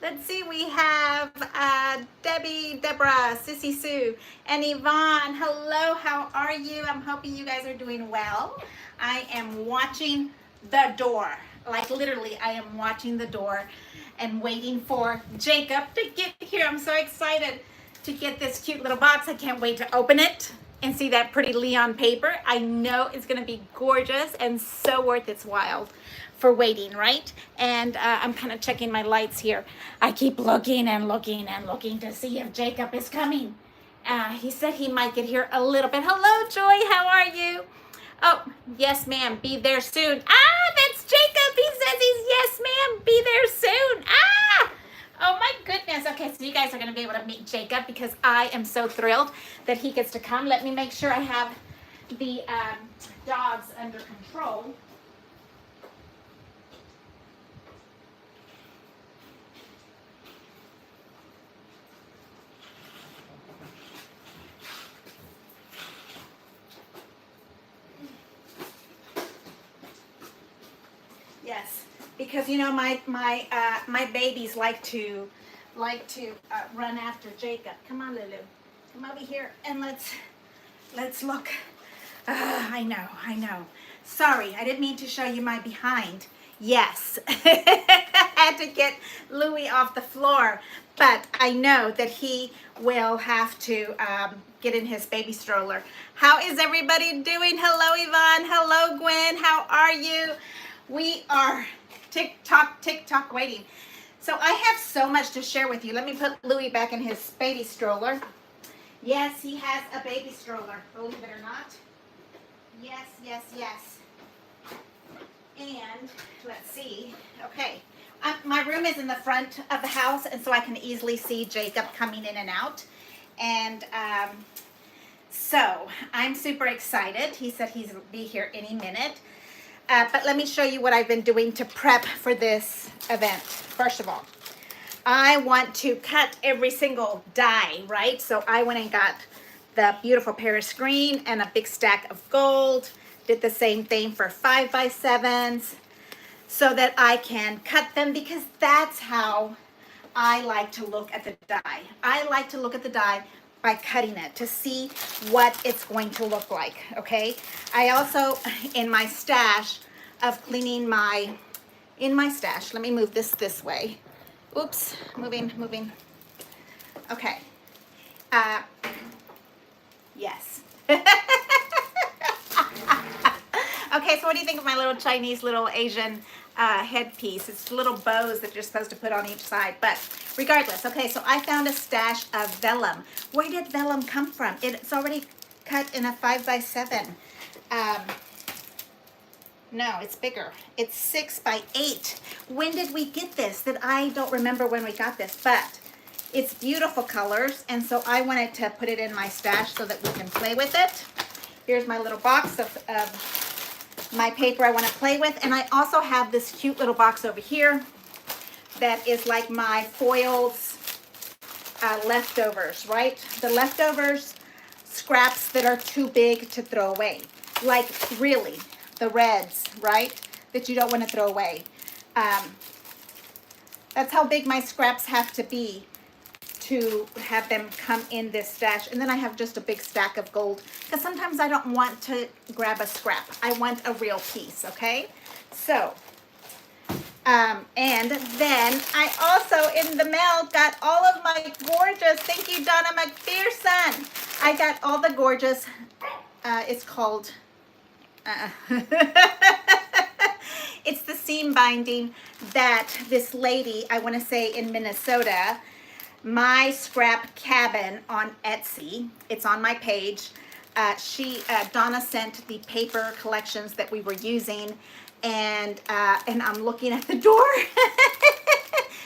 Let's see, we have Debbie, Deborah, Sissy Sue, and Yvonne. Hello, how are you? I'm hoping you guys are doing well. I am watching the door. Like literally, I am watching the door and waiting for Jacob to get here. I'm so excited to get this cute little box. I can't wait to open it and see that pretty Leon paper. I know it's gonna be gorgeous and so worth its while for waiting, right? And I'm kind of checking my lights here. I keep looking and looking and looking to see if Jacob is coming. He said he might get here a little bit. Hello, Joy, how are you? Oh, yes, ma'am, be there soon. Ah, that's Jacob. He says he's yes, ma'am, be there soon. Ah! Oh my goodness. Okay, so you guys are going to be able to meet Jacob because I am so thrilled that he gets to come. Let me make sure I have the dogs under control. Yes, because you know my babies like to run after Jacob. Come on, Lulu, come over here and let's look. I know. Sorry, I didn't mean to show you my behind. Yes, I had to get Louis off the floor, but I know that he will have to get in his baby stroller. How is everybody doing? Hello, Yvonne. Hello, Gwen. How are you? We are tick-tock waiting. So I have so much to share with you. Let me put Louis back in his baby stroller. Yes, he has a baby stroller, believe it or not. Yes. And let's see. Okay, my room is in the front of the house, and so I can easily see Jacob coming in and out. And so I'm super excited. He said he'll be here any minute. But let me show you what I've been doing to prep for this event. First of all, I want to cut every single die, right? So I went and got the beautiful Paris green and a big stack of gold. Did the same thing for 5x7s so that I can cut them because that's how I like to look at the die. I like to look at the die by cutting it to see what it's going to look like, okay? I also, in my stash of cleaning in my stash, let me move this way. Oops, moving. Okay, yes. Okay, so what do you think of my little Chinese, little Asian headpiece? It's little bows that you're supposed to put on each side, but regardless. Okay, so I found a stash of vellum. Where did vellum come from? It's already cut in a 5x7. No, it's bigger. It's 6x8. When did we get this? That I don't remember when we got this, but it's beautiful colors, and so I wanted to put it in my stash so that we can play with it. Here's my little box of my paper I want to play with, and I also have this cute little box over here that is like my foils leftovers, right? The leftovers, scraps that are too big to throw away. Like really, the reds, right? That you don't want to throw away. That's how big my scraps have to be to have them come in this stash. And then I have just a big stack of gold because sometimes I don't want to grab a scrap. I want a real piece, okay? So, and then I also in the mail got all of my gorgeous, thank you Donna McPherson. I got all the gorgeous, it's called, it's the seam binding that this lady, I want to say in Minnesota, My Scrap Cabin on Etsy. It's on my page. Donna sent the paper collections that we were using, and I'm looking at the door.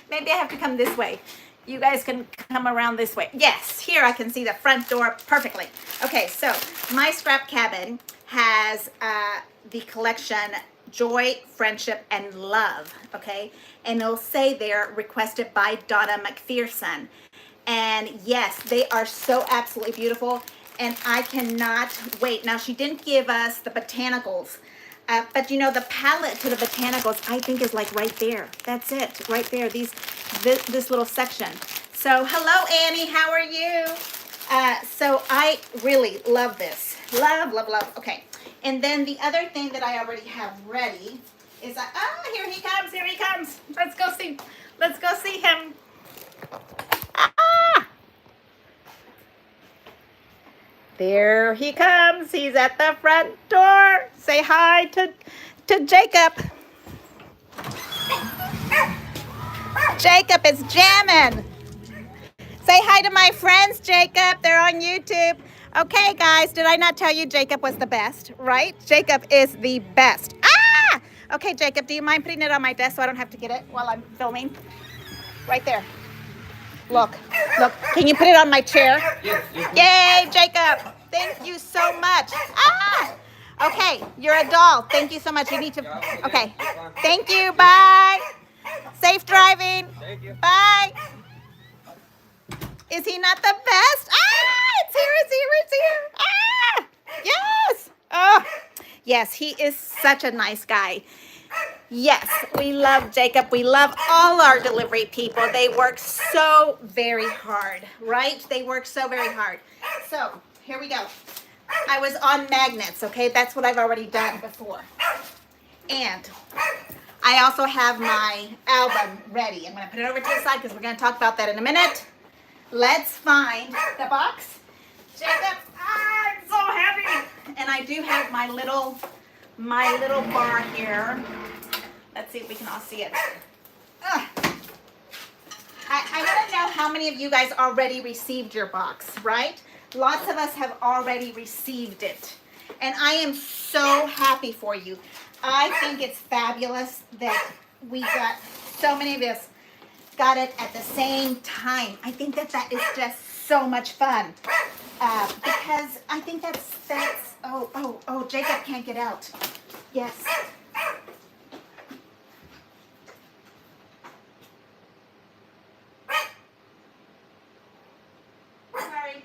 Maybe I have to come this way. You guys can come around this way. Yes, here I can see the front door perfectly. Okay, so My Scrap Cabin has the collection Joy, Friendship, and Love, okay? And it'll say there, requested by Donna McPherson. And yes, they are so absolutely beautiful, and I cannot wait. Now, she didn't give us the botanicals But you know, the palette to the botanicals, I think, is like right there. That's it, right there. This little section. So, hello, Annie. How are you? So I really love this. Love, love, love. Okay. And then the other thing that I already have ready is here he comes. Here he comes. Let's go see. Let's go see him. Ah! There he comes. He's at the front door. Say hi to Jacob. Jacob is jamming. Say hi to my friends, Jacob. They're on YouTube. Okay, guys, did I not tell you Jacob was the best, right? Jacob is the best. Ah! Okay, Jacob, do you mind putting it on my desk so I don't have to get it while I'm filming? Right there. Look, look. Can you put it on my chair? Yay, Jacob. Thank you so much. Ah! Okay, you're a doll. Thank you so much. You need to, okay. Thank you, bye. Safe driving. Thank you. Bye. Is he not the best? Ah, it's here, it's here, it's here. Ah, yes. Oh, yes, he is such a nice guy. Yes, we love Jacob. We love all our delivery people. They work so very hard, right? They work so very hard. So here we go. I was on magnets, okay? That's what I've already done before. And I also have my album ready. I'm going to put it over to the side because we're going to talk about that in a minute. Let's find the box. Jacob, it's so heavy. And I do have my little bar here. Let's see if we can all see it. I want to know how many of you guys already received your box, right? Lots of us have already received it. And I am so happy for you. I think it's fabulous that we got so many of us got it at the same time. I think that is just so much fun. Because I think that's, oh, Jacob can't get out. Yes. Sorry.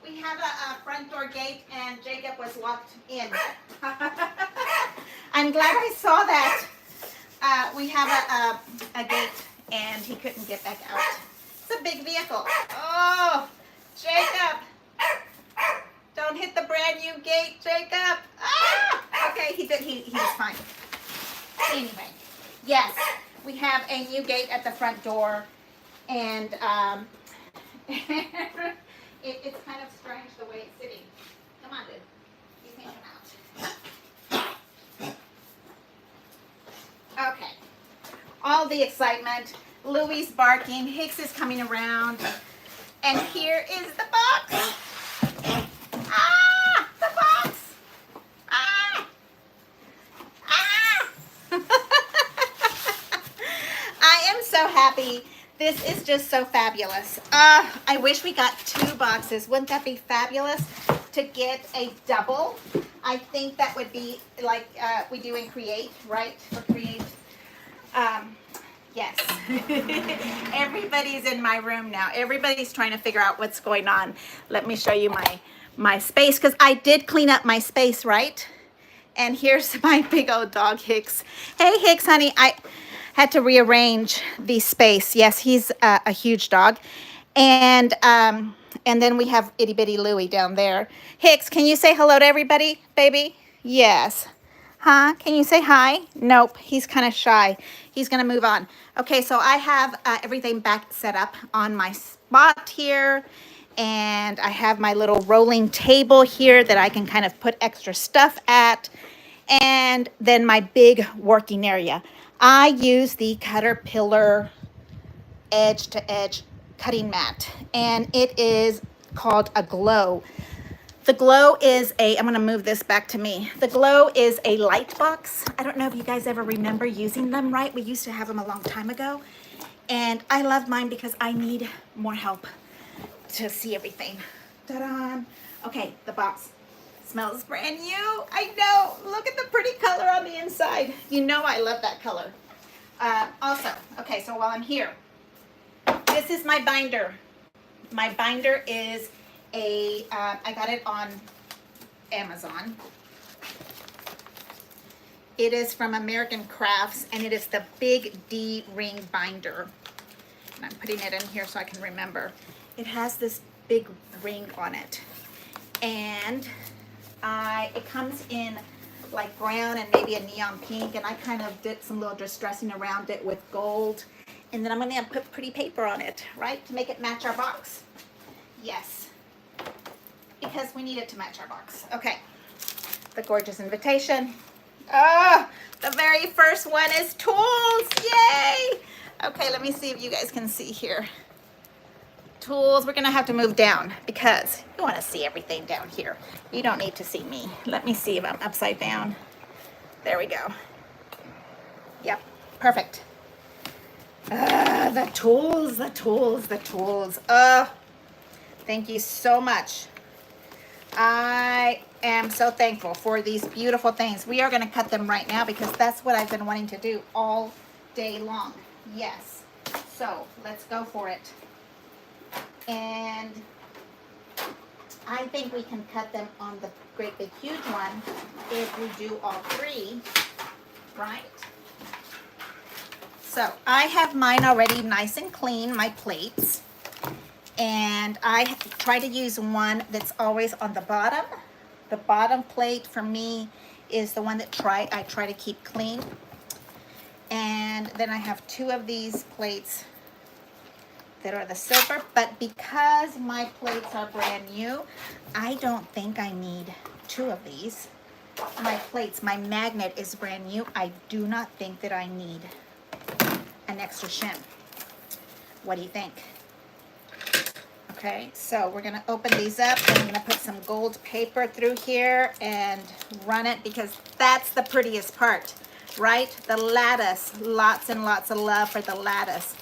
We have a front door gate and Jacob was locked in. I'm glad I saw that. We have a gate and he couldn't get back out. It's a big vehicle. Oh, Jacob. Don't hit the brand new gate, Jacob. Ah! Okay, he's fine. Anyway, yes, we have a new gate at the front door, and it's kind of strange the way it's sitting. Come on, dude. You can come out. Okay. All the excitement. Louie's barking. Hicks is coming around. And here is the box. Ah! The box! Ah! Ah! I am so happy. This is just so fabulous. I wish we got 2 boxes. Wouldn't that be fabulous to get a double? I think that would be like we do in Create, right? For Create. Yes. Everybody's in my room now. Everybody's trying to figure out what's going on. Let me show you my space, because I did clean up my space, right? And here's my big old dog, Hicks. Hey, Hicks, honey. I had to rearrange the space. Yes, he's a huge dog. And then we have itty bitty Louie down there. Hicks, can you say hello to everybody, baby? Yes. Huh? Can you say hi? Nope. He's kind of shy. He's going to move on. Okay, so I have everything back set up on my spot here. And I have my little rolling table here that I can kind of put extra stuff at. And then my big working area. I use the Cutterpillar edge-to-edge cutting mat. And it is called a Glow. The Glow is I'm going to move this back to me. The Glow is a light box. I don't know if you guys ever remember using them, right? We used to have them a long time ago. And I love mine because I need more help to see everything. Ta-da! Okay, the box smells brand new. I know. Look at the pretty color on the inside. You know I love that color. Also, okay, so while I'm here, this is my binder. My binder is I got it on Amazon. It is from American Crafts, and it is the Big D ring binder. And I'm putting it in here so I can remember. It has this big ring on it. And it comes in like brown and maybe a neon pink, and I kind of did some little distressing around it with gold. And then I'm gonna put pretty paper on it, right? To make it match our box. Yes, because we need it to match our box. Okay, the gorgeous invitation. Oh, the very first one is tools, yay! Okay, let me see if you guys can see here. Tools, we're gonna have to move down because you wanna see everything down here. You don't need to see me. Let me see if I'm upside down. There we go. Yep, perfect. The tools, the tools, the tools. Thank you so much. I am so thankful for these beautiful things. We are going to cut them right now because that's what I've been wanting to do all day long. Yes. So let's go for it. And I think we can cut them on the great big huge one if we do all three, right? So I have mine already nice and clean, my plates. And I try to use one that's always on the bottom. The bottom plate for me is the one that I try to keep clean. And then I have two of these plates that are the silver, but because my plates are brand new, I don't think I need two of these. My plates, my magnet is brand new. I do not think that I need an extra shim. What do you think? Okay, so we're gonna open these up and I'm gonna put some gold paper through here and run it because that's the prettiest part, right? The lattice, lots and lots of love for the lattice.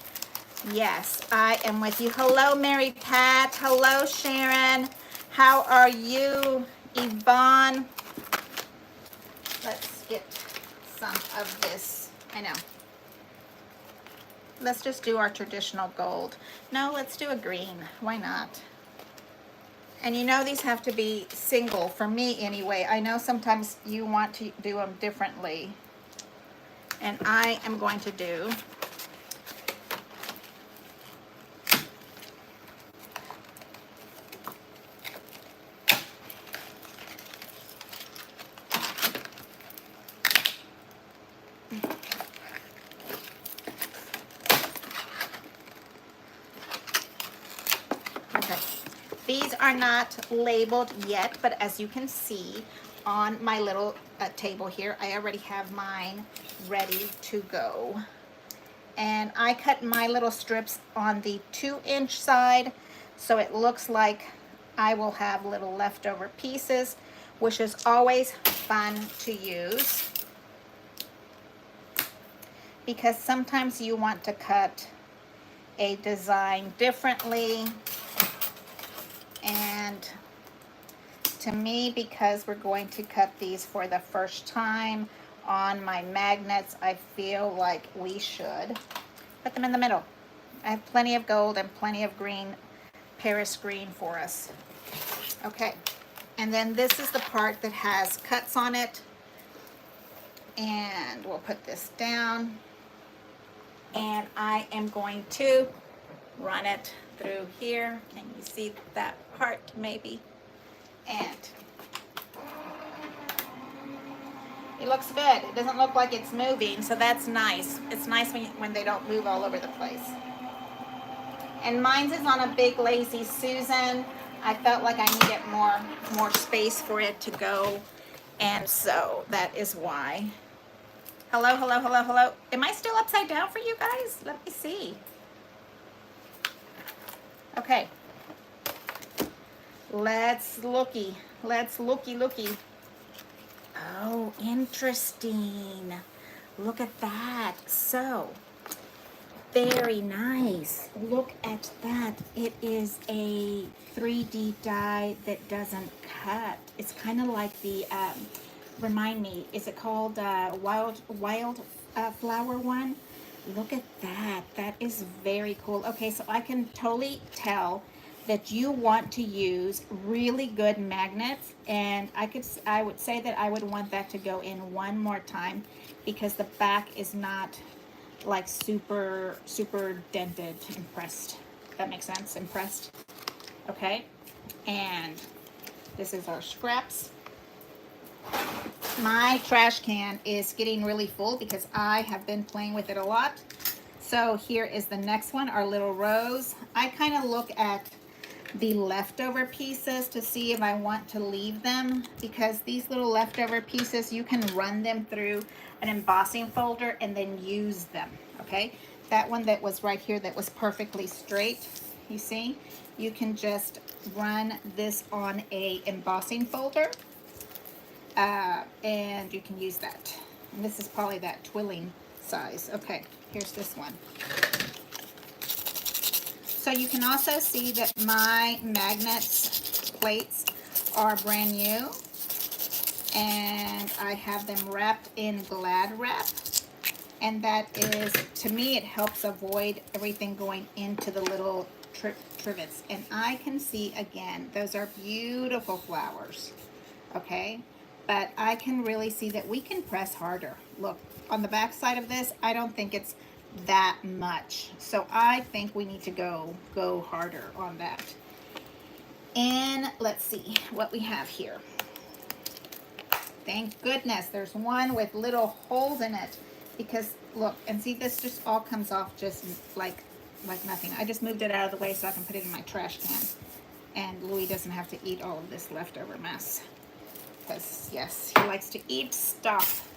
Yes, I am with you. Hello, Mary Pat. Hello, Sharon. How are you, Yvonne? Let's get some of this. I know. Let's just do our traditional gold. No, let's do a green. Why not? And you know these have to be single, for me anyway. I know sometimes you want to do them differently. And I am going to do these are not labeled yet, but as you can see on my little table here, I already have mine ready to go. And I cut my little strips on the 2-inch side, so it looks like I will have little leftover pieces, which is always fun to use because sometimes you want to cut a design differently. And to me, because we're going to cut these for the first time on my magnets, I feel like we should put them in the middle. I have plenty of gold and plenty of green, Paris green for us. Okay, and then this is the part that has cuts on it. And we'll put this down. And I am going to run it through here. Can you see that part maybe? And it looks good. It doesn't look like it's moving, so that's nice. It's nice when they don't move all over the place. And mine's is on a big lazy Susan. I felt like I needed more space for it to go, and so that is why. Hello, hello, hello, hello. Am I still upside down for you guys? Let me see. Okay. Let's looky. Oh, interesting. Look at that. So, very nice. Look at that. It is a 3D die that doesn't cut. It's kind of like the, remind me, is it called wild flower one? Look at that. That is very cool. Okay, so I can totally tell that you want to use really good magnets, and I would say that I would want that to go in one more time because the back is not like super dented and pressed. That makes sense? Impressed. Okay, and this is our scraps. My trash can is getting really full because I have been playing with it a lot. So here is the next one, our little rose. I kind of look at the leftover pieces to see if I want to leave them, because these little leftover pieces, you can run them through an embossing folder and then use them, okay? That one that was right here that was perfectly straight, you see? You can just run this on a embossing folder, and you can use that. And this is probably that twilling size. Okay, here's this one. So you can also see that my magnets plates are brand new, and I have them wrapped in Glad wrap, and that is, to me, it helps avoid everything going into the little trivets. And I can see, again, those are beautiful flowers, okay? But I can really see that we can press harder. Look, on the back side of this, I don't think it's that much. So I think we need to go harder on that. And let's see what we have here. Thank goodness there's one with little holes in it, because look, and see, this just all comes off just like nothing. I just moved it out of the way so I can put it in my trash can, and Louis doesn't have to eat all of this leftover mess, because yes, he likes to eat stuff.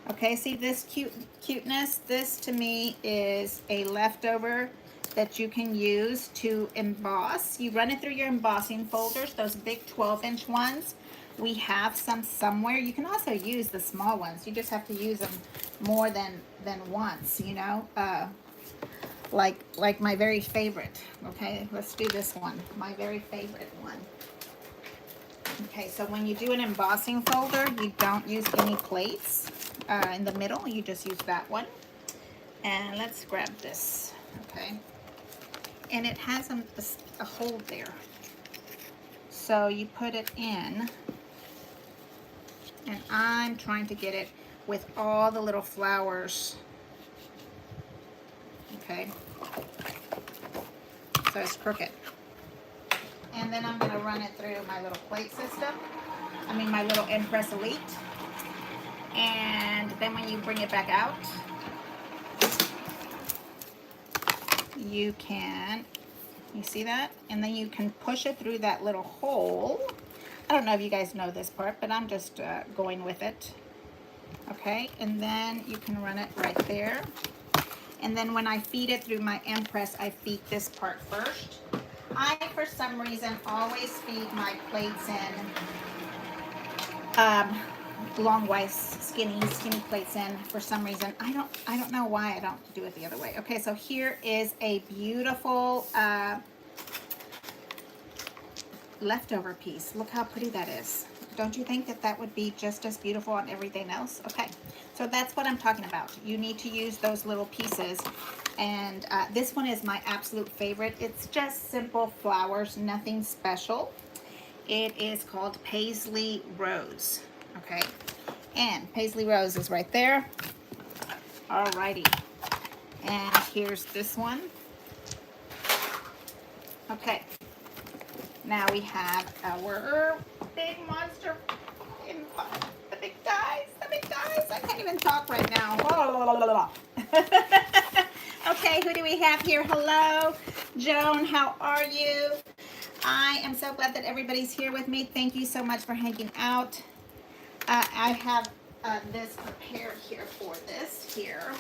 Okay, see this cuteness? This to me is a leftover that you can use to emboss. You run it through your embossing folders, those big 12-inch ones. We have some somewhere. You can also use the small ones. You just have to use them more than once, you know? Like my very favorite. Okay, let's do this one. My very favorite one. Okay, so when you do an embossing folder, you don't use any plates in the middle. You just use that one. And let's grab this, okay? And it has a hole there. So you put it in, and I'm trying to get it with all the little flowers, okay? So it's crooked. And then I'm going to run it through my little plate system. I mean my little Impress Elite. And then when you bring it back out, you see that? And then you can push it through that little hole. I don't know if you guys know this part, but I'm just going with it. Okay, and then you can run it right there. And then when I feed it through my Impress, I feed this part first. I, for some reason, always feed my plates in long, wide, skinny plates in. For some reason, I don't know why I don't do it the other way. Okay, so here is a beautiful leftover piece. Look how pretty that is. Don't you think that that would be just as beautiful on everything else? Okay, so that's what I'm talking about. You need to use those little pieces. And this one is my absolute favorite. It's just simple flowers, nothing special. It is called Paisley Rose, okay? And Paisley Rose is right there. Alrighty. And here's this one. Okay. Now we have our big monster, the big guys. I can't even talk right now. Okay, who do we have here? Hello, Joan, how are you? I am so glad that everybody's here with me. Thank you so much for hanging out. I have this prepared here for this here.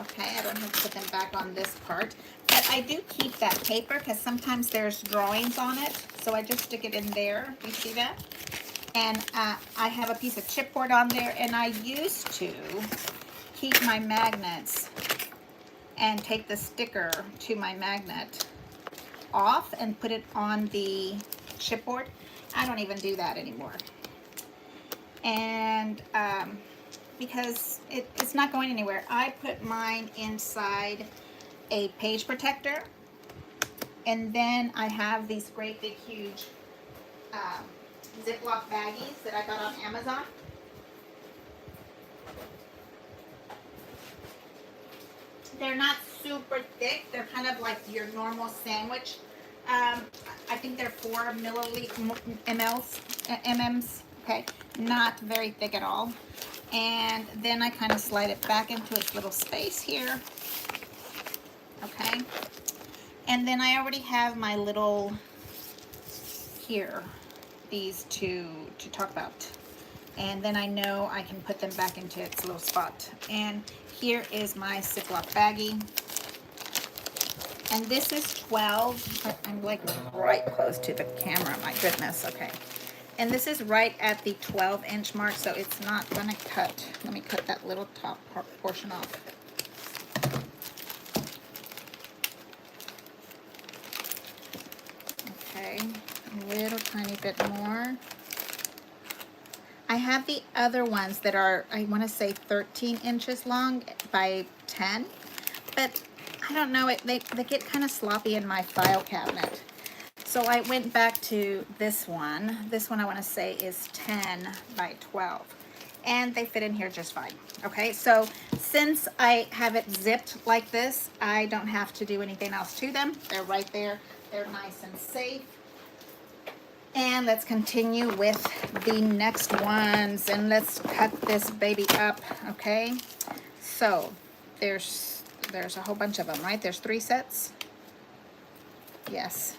Okay, I don't have to put them back on this part. But I do keep that paper because sometimes there's drawings on it. So I just stick it in there. You see that? And I have a piece of chipboard on there. And I used to keep my magnets and take the sticker to my magnet off and put it on the chipboard. I don't even do that anymore. And because it's not going anywhere, I put mine inside a page protector. And then I have these great big huge Ziploc baggies that I got on Amazon. They're not super thick. They're kind of like your normal sandwich. I think they're 4 mm's. Okay, not very thick at all. And then I kind of slide it back into its little space here. Okay, and then I already have my little here, these two to talk about. And then I know I can put them back into its little spot. And here is my Ziploc baggie. And this is 12. I'm like right close to the camera, my goodness, okay. And this is right at the 12-inch mark, so it's not gonna cut. Let me cut that little top portion off. Okay, a little tiny bit more. I have the other ones that are, I want to say 13 inches long by 10, but I don't know, they get kind of sloppy in my file cabinet. So I went back to this one. This one I want to say is 10 by 12, and they fit in here just fine. Okay, so since I have it zipped like this, I don't have to do anything else to them. They're right there. They're nice and safe. And let's continue with the next ones, and let's cut this baby up. Okay, so there's a whole bunch of them, right? There's 3 sets. Yes.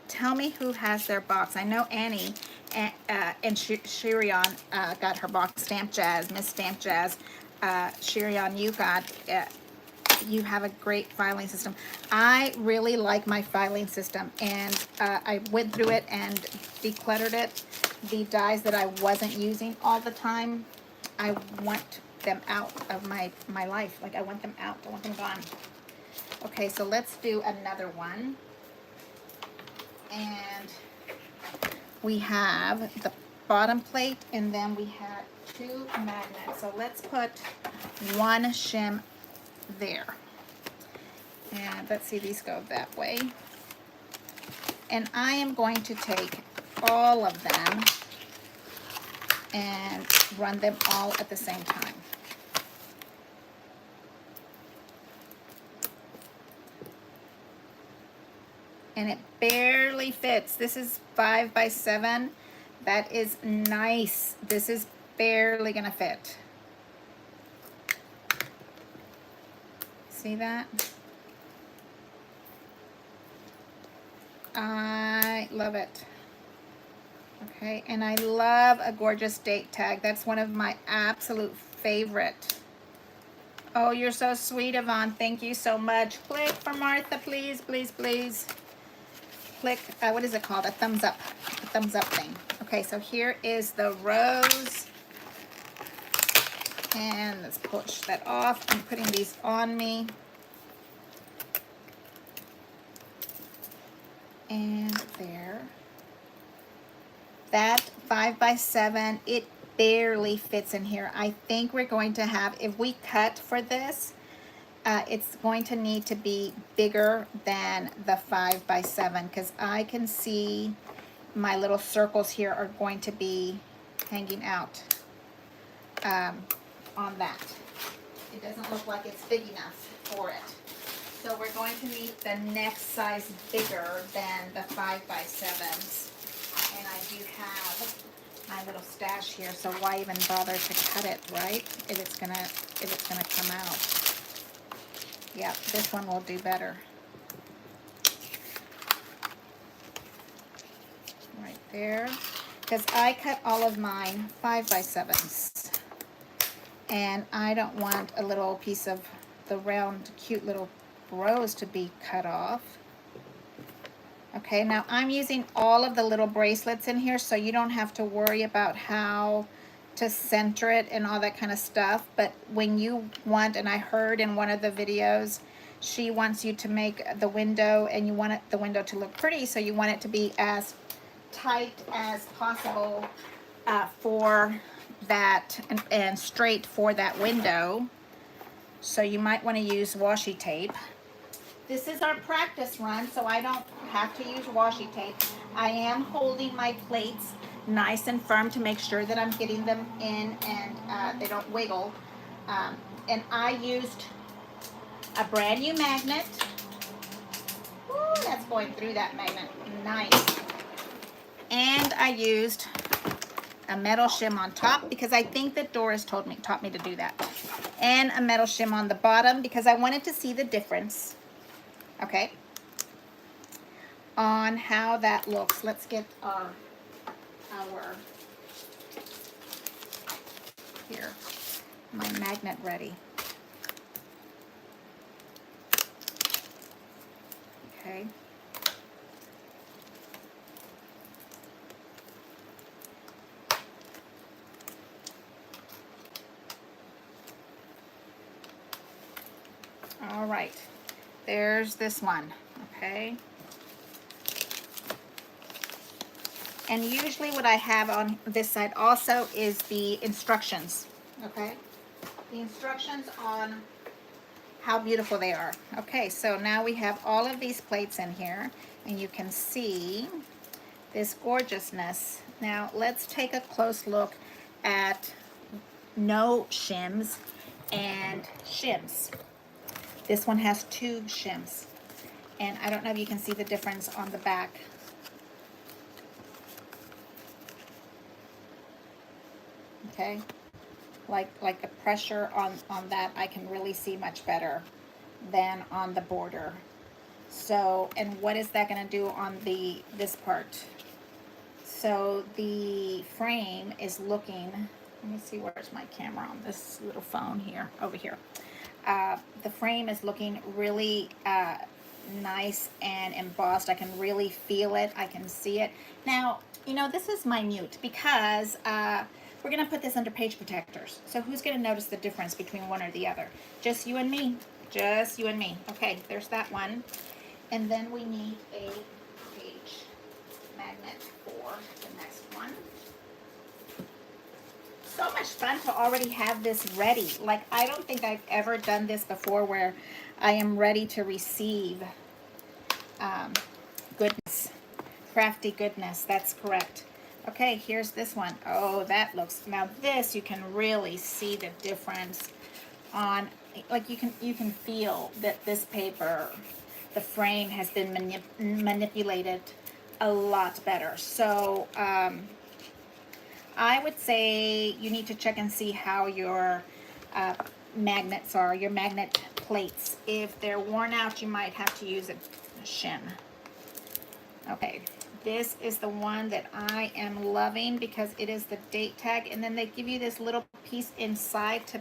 Tell me who has their box. I know Annie and Shirion got her box. Stamp Jazz, Miss Stamp Jazz. Shirion, you have a great filing system. I really like my filing system, and I went through it and decluttered it. The dies that I wasn't using all the time, I want them out of my life. Like, I want them out. I want them gone. Okay, so let's do another one. And we have the bottom plate, and then we have 2 magnets. So let's put 1 shim there. And let's see, these go that way. And I am going to take all of them and run them all at the same time. And it barely fits. This is 5 by 7. That is nice. This is barely gonna fit. See that? I love it. Okay, and I love a gorgeous date tag. That's one of my absolute favorite. Oh, you're so sweet, Yvonne. Thank you so much. Click for Martha, please, please, please. Click, what is it called? A thumbs up thing. Okay, so here is the rose. And let's push that off. I'm putting these on me. And there. That 5 by 7, it barely fits in here. I think we're going to have, if we cut for this, it's going to need to be bigger than the 5 by 7, because I can see my little circles here are going to be hanging out on that. It doesn't look like it's big enough for it. So we're going to need the next size bigger than the 5 by 7s. And I do have my little stash here, so why even bother to cut it, right? If it's gonna come out. Yeah, this one will do better. Right there. Because I cut all of mine 5 by 7s. And I don't want a little piece of the round, cute little rose to be cut off. Okay, now I'm using all of the little bracelets in here, so you don't have to worry about how to center it and all that kind of stuff. But when you want, and I heard in one of the videos, she wants you to make the window, and you want the window to look pretty, so you want it to be as tight as possible for that and straight for that window. So you might want to use washi tape. This is our practice run, so I don't have to use washi tape. I am holding my plates nice and firm to make sure that I'm getting them in and they don't wiggle. And I used a brand new magnet. Ooh, that's going through that magnet. Nice. And I used a metal shim on top because I think that Doris taught me to do that. And a metal shim on the bottom because I wanted to see the difference. Okay, on how that looks. Let's get our here, my magnet ready. Okay. All right, there's this one, okay? And usually what I have on this side also is the instructions, okay? The instructions on how beautiful they are. Okay, so now we have all of these plates in here, and you can see this gorgeousness. Now let's take a close look at no shims and shims. This one has 2 shims, and I don't know if you can see the difference on the back. Okay, like the pressure on that, I can really see much better than on the border. So, and what is that going to do on this part? So the frame is looking, let me see, where's my camera on this little phone here, over here. The frame is looking really nice and embossed. I can really feel it. I can see it. Now, you know, this is minute because we're going to put this under page protectors. So who's going to notice the difference between one or the other? Just you and me. Just you and me. Okay, there's that one. And then we need a page magnet for the next one. So much fun to already have this ready. Like, I don't think I've ever done this before where I am ready to receive goodness, crafty goodness. That's correct. Okay, here's this one. Oh, that looks, now this, you can really see the difference on, like, you can feel that this paper, the frame has been manipulated a lot better. So I would say you need to check and see how your magnets are, your magnet plates. If they're worn out, you might have to use a shim. Okay, this is the one that I am loving because it is the date tag, and then they give you this little piece inside to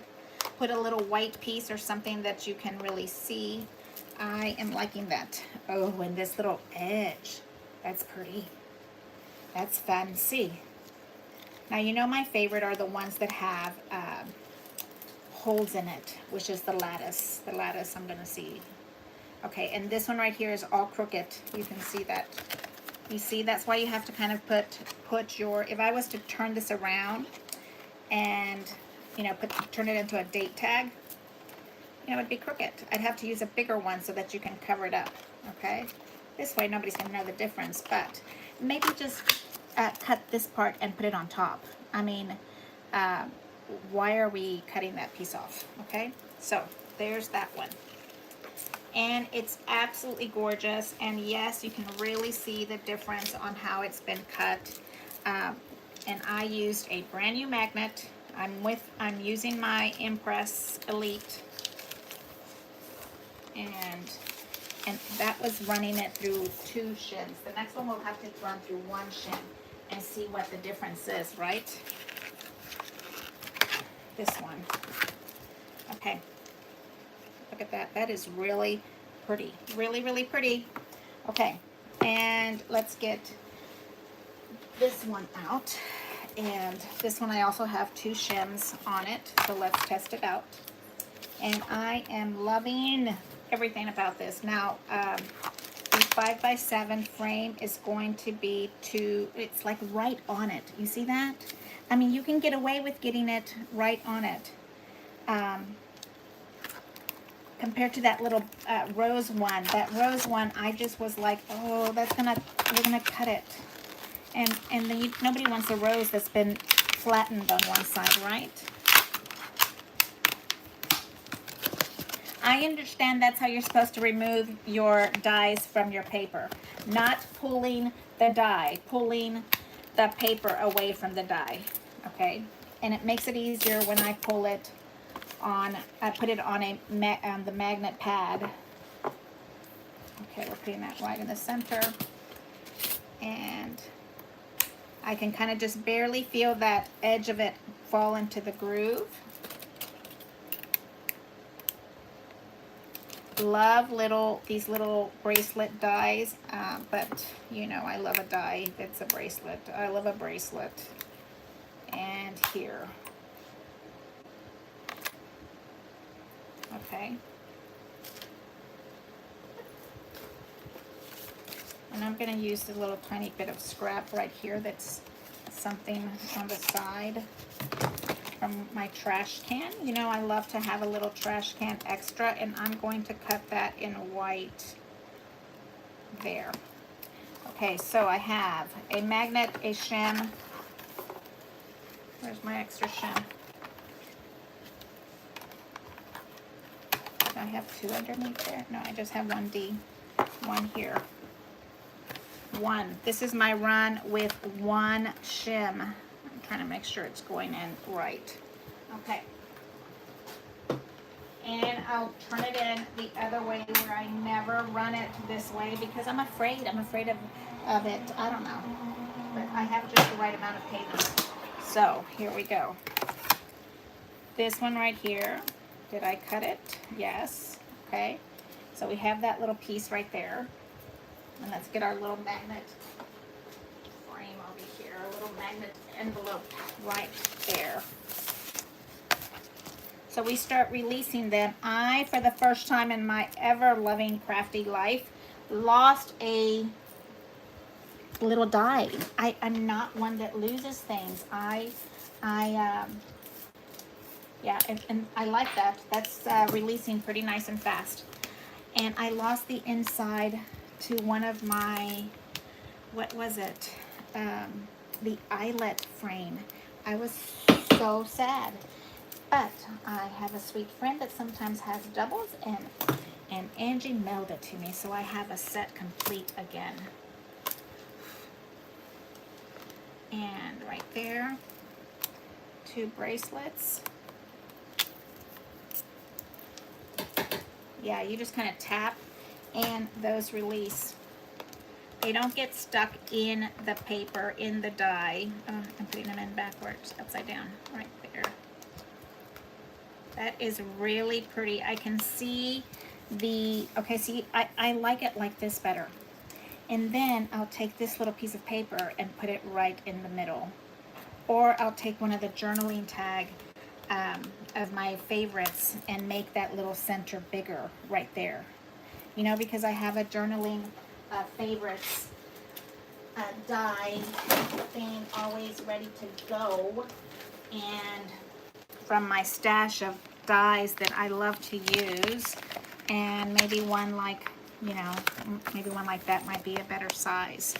put a little white piece or something that you can really see. I am liking that. Oh, and this little edge, that's pretty. That's fancy. Now, you know my favorite are the ones that have holes in it, which is the lattice. The lattice I'm gonna see. Okay, and this one right here is all crooked. You can see that. You see, that's why you have to kind of put your, if I was to turn this around and, you know, turn it into a date tag, you know, it'd be crooked. I'd have to use a bigger one so that you can cover it up, okay? This way nobody's gonna know the difference, but maybe just cut this part and put it on top. I mean, why are we cutting that piece off, okay? So there's that one. And it's absolutely gorgeous, and yes, you can really see the difference on how it's been cut. And I used a brand new magnet. I'm using my Impress Elite, and that was running it through 2 shims. The next one we'll have to run through 1 shim and see what the difference is, right? This one. Okay. Look at that. That is really pretty. Really, really pretty. Okay. And let's get this one out. And this one I also have 2 shims on it. So let's test it out. And I am loving everything about this. Now, the 5x7 frame is going to be it's like right on it. You see that? I mean, you can get away with getting it right on it. Compared to that little rose one. That rose one, I just was like, oh, we're gonna cut it. And then nobody wants a rose that's been flattened on one side, right? I understand that's how you're supposed to remove your dies from your paper. Not pulling the die, pulling the paper away from the die, okay? And it makes it easier when I pull it on, I put it on the magnet pad. Okay, we're putting that right in the center. And I can kind of just barely feel that edge of it fall into the groove. Love these little bracelet dies, but you know, I love a die that's a bracelet. I love a bracelet. And here. Okay. And I'm going to use the little tiny bit of scrap right here that's something on the side from my trash can. You know, I love to have a little trash can extra, and I'm going to cut that in white there. Okay, so I have a magnet, a shim. Where's my extra shim? I have two underneath there. No, I just have one D, one here. One. This is my run with one shim. I'm trying to make sure it's going in right. Okay. And I'll turn it in the other way where I never run it this way because I'm afraid. I'm afraid of it. I don't know. But I have just the right amount of paper. So here we go. This one right here. Did I cut it? Yes. Okay. So we have that little piece right there. And let's get our little magnet frame over here. Our little magnet envelope right there. So we start releasing them. I, for the first time in my ever-loving crafty life, lost a little die. I'm not one that loses things. Yeah, and I like that. That's releasing pretty nice and fast. And I lost the inside to one of my, what was it? The eyelet frame. I was so sad. But I have a sweet friend that sometimes has doubles, and Angie mailed it to me, so I have a set complete again. And right there, two bracelets. Yeah, you just kind of tap and those release. They don't get stuck in the paper, in the die. Oh, I'm putting them in backwards, upside down, right there. That is really pretty. I can see the, okay, see, I like it like this better. And then I'll take this little piece of paper and put it right in the middle. Or I'll take one of the journaling tag of my favorites and make that little center bigger right there. You know, because I have a journaling favorites die thing always ready to go. And from my stash of dies that I love to use, and maybe one like, you know, maybe one like that might be a better size.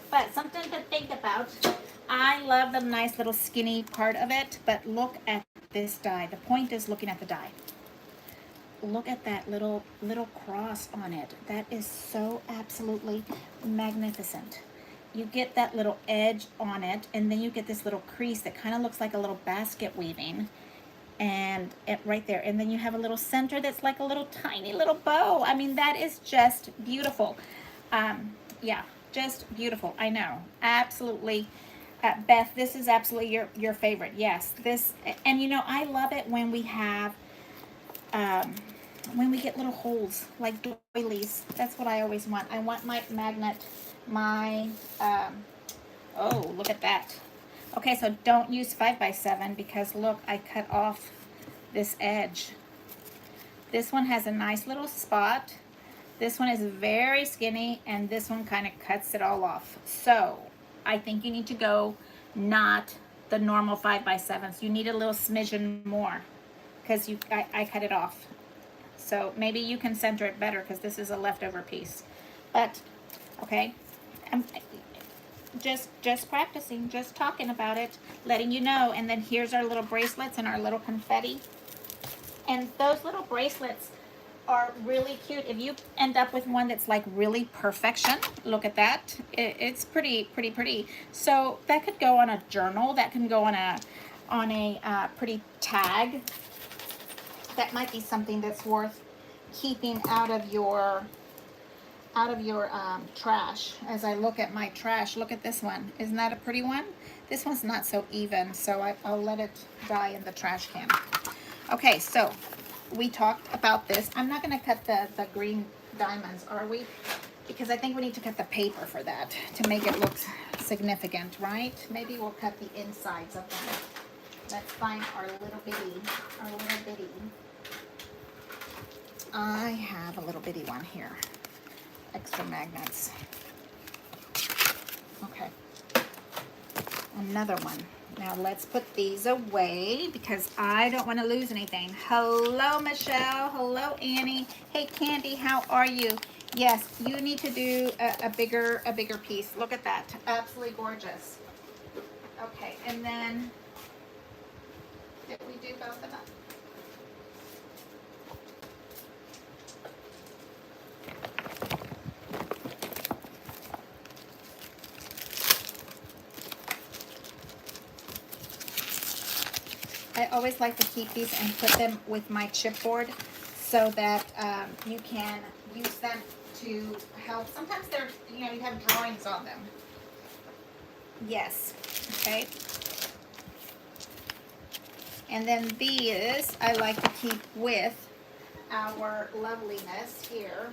But something to think about. I love the nice little skinny part of it, but look at this die. The point is looking at the die. Look at that little cross on it. That is so absolutely magnificent. You get that little edge on it, and then you get this little crease that kind of looks like a little basket weaving. And it right there, and then you have a little center that's like a little tiny little bow. I mean, that is just beautiful. Yeah, just beautiful. I know, absolutely. Beth, this is absolutely your favorite. Yes, this, and you know, I love it when we have when we get little holes like doilies. That's what I always want. I want my magnet, my oh, look at that. Okay, so don't use 5x7 because look, I cut off this edge. This one has a nice little spot. This one is very skinny, and this one kind of cuts it all off. So I think you need to go not the normal 5x7s. You need a little smidgen more because I cut it off. So maybe you can center it better because this is a leftover piece. But, okay, I'm just practicing, just talking about it, letting you know. And then here's our little bracelets and our little confetti. And those little bracelets are really cute. If you end up with one that's like really perfection, look at that. It's pretty. So that could go on a journal. That can go on a pretty tag. That might be something that's worth keeping out of your trash. As I look at my trash, look at this one. Isn't that a pretty one? This one's not so even, so I'll let it die in the trash can. Okay, so we talked about this. I'm not going to cut the green diamonds, are we? Because I think we need to cut the paper for that to make it look significant, right? Maybe we'll cut the insides of them. Let's find our little bitty. I have a little bitty one here. Extra magnets. Okay. Another one. Now let's put these away because I don't want to lose anything. Hello, Michelle. Hello, Annie. Hey, Candy, how are you? Yes, you need to do a bigger piece. Look at that. Absolutely gorgeous. Okay, and then did we do both of them? I always like to keep these and put them with my chipboard so that you can use them to help. Sometimes they're, you have drawings on them. Yes, okay. And then these I like to keep with our loveliness here.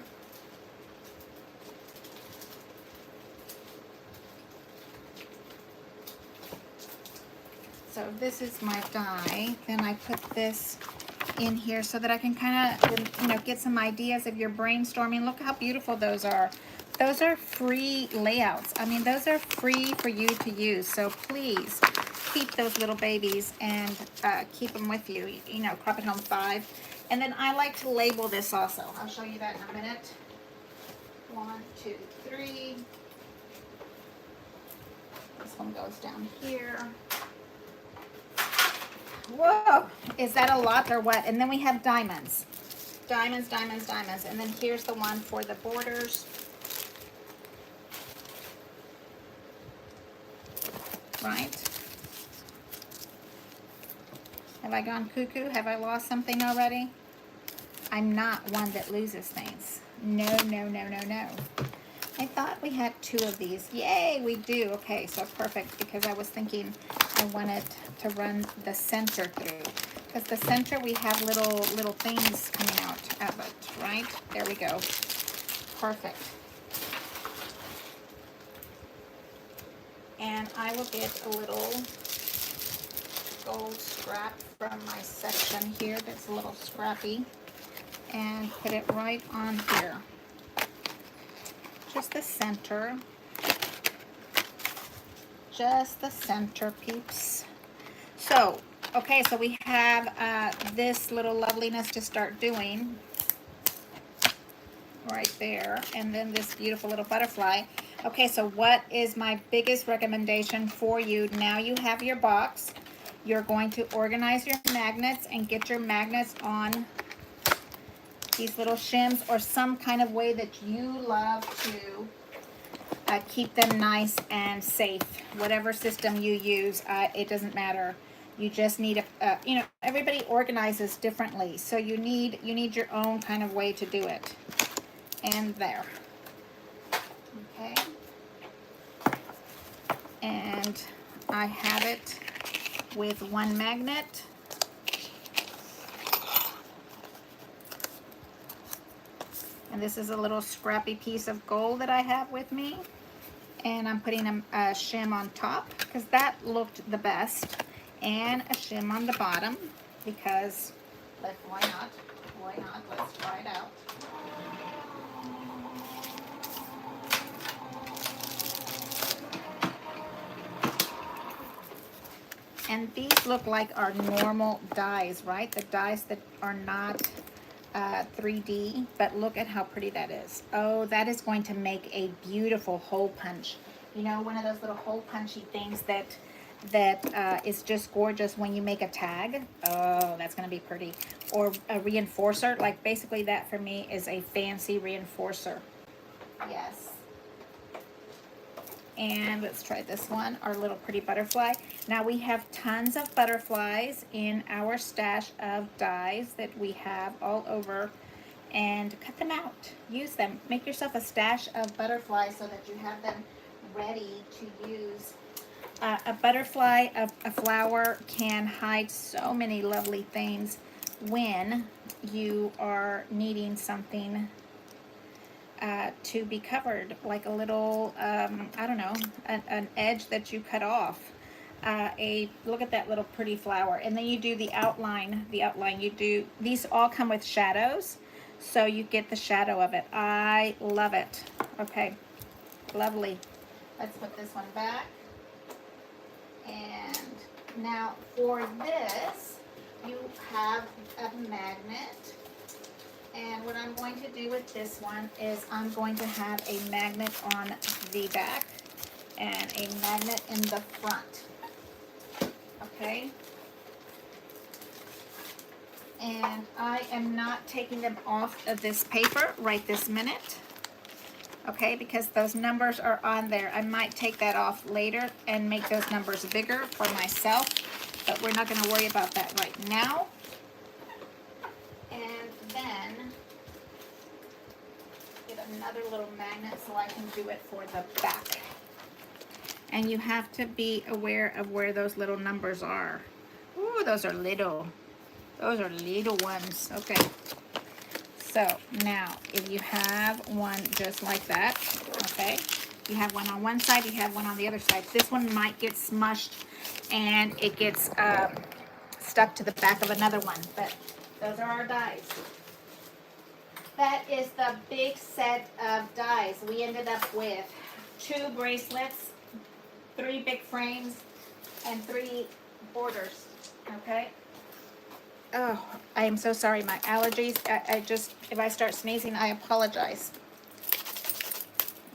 So this is my die. Then I put this in here so that I can kind of, get some ideas if you're brainstorming. Look how beautiful those are. Those are free layouts. I mean, those are free for you to use. So please keep those little babies and keep them with you. Crop It Home 5. And then I like to label this also. I'll show you that in a minute. 1, 2, 3. This one goes down here. Whoa, is that a lot or what? And then we have diamonds. Diamonds. And then here's the one for the borders. Right? Have I gone cuckoo? Have I lost something already? I'm not one that loses things. No. I thought we had 2 of these. Yay, we do. Okay, so perfect, because I was thinking I wanted to run the center through. Because the center, we have little things coming out of it, right? There we go. Perfect. And I will get a little gold scrap from my section here that's a little scrappy and put it right on here. Just the center. Just the center, peeps. So, okay, so we have this little loveliness to start doing right there, and then this beautiful little butterfly. Okay, so what is my biggest recommendation for you? Now you have your box. You're going to organize your magnets and get your magnets on these little shims or some kind of way that you love to keep them nice and safe. Whatever system you use, it doesn't matter. You just need everybody organizes differently, so you need your own kind of way to do it. And there. Okay. And I have it with one magnet. And this is a little scrappy piece of gold that I have with me. And I'm putting a shim on top because that looked the best. And a shim on the bottom because, why not? Why not? Let's try it out. And these look like our normal dies, right? The dies that are not 3D, but look at how pretty that is. Oh, that is going to make a beautiful hole punch. You know, one of those little hole punchy things that is just gorgeous when you make a tag. Oh, that's going to be pretty. Or a reinforcer, like basically that for me is a fancy reinforcer. Yes. And let's try this one, our little pretty butterfly. Now we have tons of butterflies in our stash of dies that we have all over, and cut them out, use them. Make yourself a stash of butterflies so that you have them ready to use. A butterfly, a flower can hide so many lovely things when you are needing something to be covered, like a little, I don't know, an edge that you cut off. Look at that little pretty flower. And then you do the outline, you do, these all come with shadows, so you get the shadow of it. I love it. Okay, lovely. Let's put this one back. And now for this, you have a magnet. And what I'm going to do with this one is I'm going to have a magnet on the back and a magnet in the front. Okay? And I am not taking them off of this paper right this minute. Okay, because those numbers are on there. I might take that off later and make those numbers bigger for myself, but we're not going to worry about that right now. And then get another little magnet so I can do it for the back. And you have to be aware of where those little numbers are. Ooh, those are little. Those are little ones. Okay. So now, if you have one just like that, okay, you have one on one side, you have one on the other side. This one might get smushed and it gets stuck to the back of another one, but those are our dies. That is the big set of dies. We ended up with 2 bracelets, 3 big frames, and 3 borders, okay? Oh, I am so sorry, my allergies. I just, if I start sneezing, I apologize.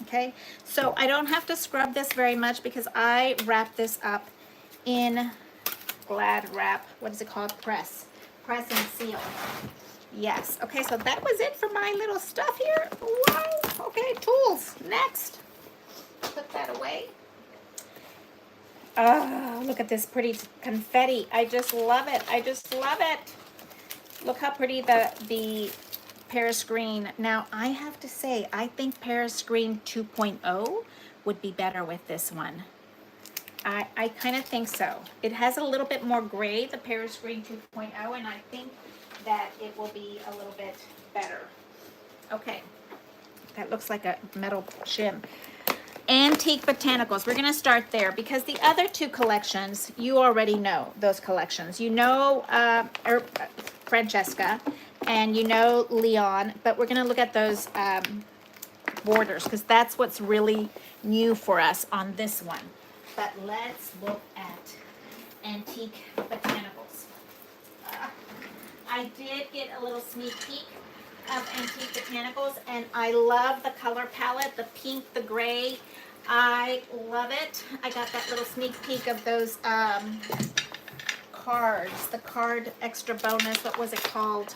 Okay, so I don't have to scrub this very much because I wrap this up in Glad wrap. What is it called? Press and seal. Yes. Okay, so that was it for my little stuff here. Wow. Okay, tools. Next. Put that away. Oh, look at this pretty confetti. I just love it. I just love it. Look how pretty the Paris green. Now, I have to say, I think Paris green 2.0 would be better with this one. I kind of think so. It has a little bit more gray, the Paris green 2.0, and I think that it will be a little bit better. Okay, that looks like a metal shim. Antique botanicals. We're going to start there because the other 2 collections, you already know those collections. You know Francesca and you know Leon, but we're going to look at those borders because that's what's really new for us on this one. But let's look at antique botanicals. I did get a little sneak peek of antique botanicals, and I love the color palette, the pink, the gray. I love it. I got that little sneak peek of those cards, the card extra bonus. What was it called?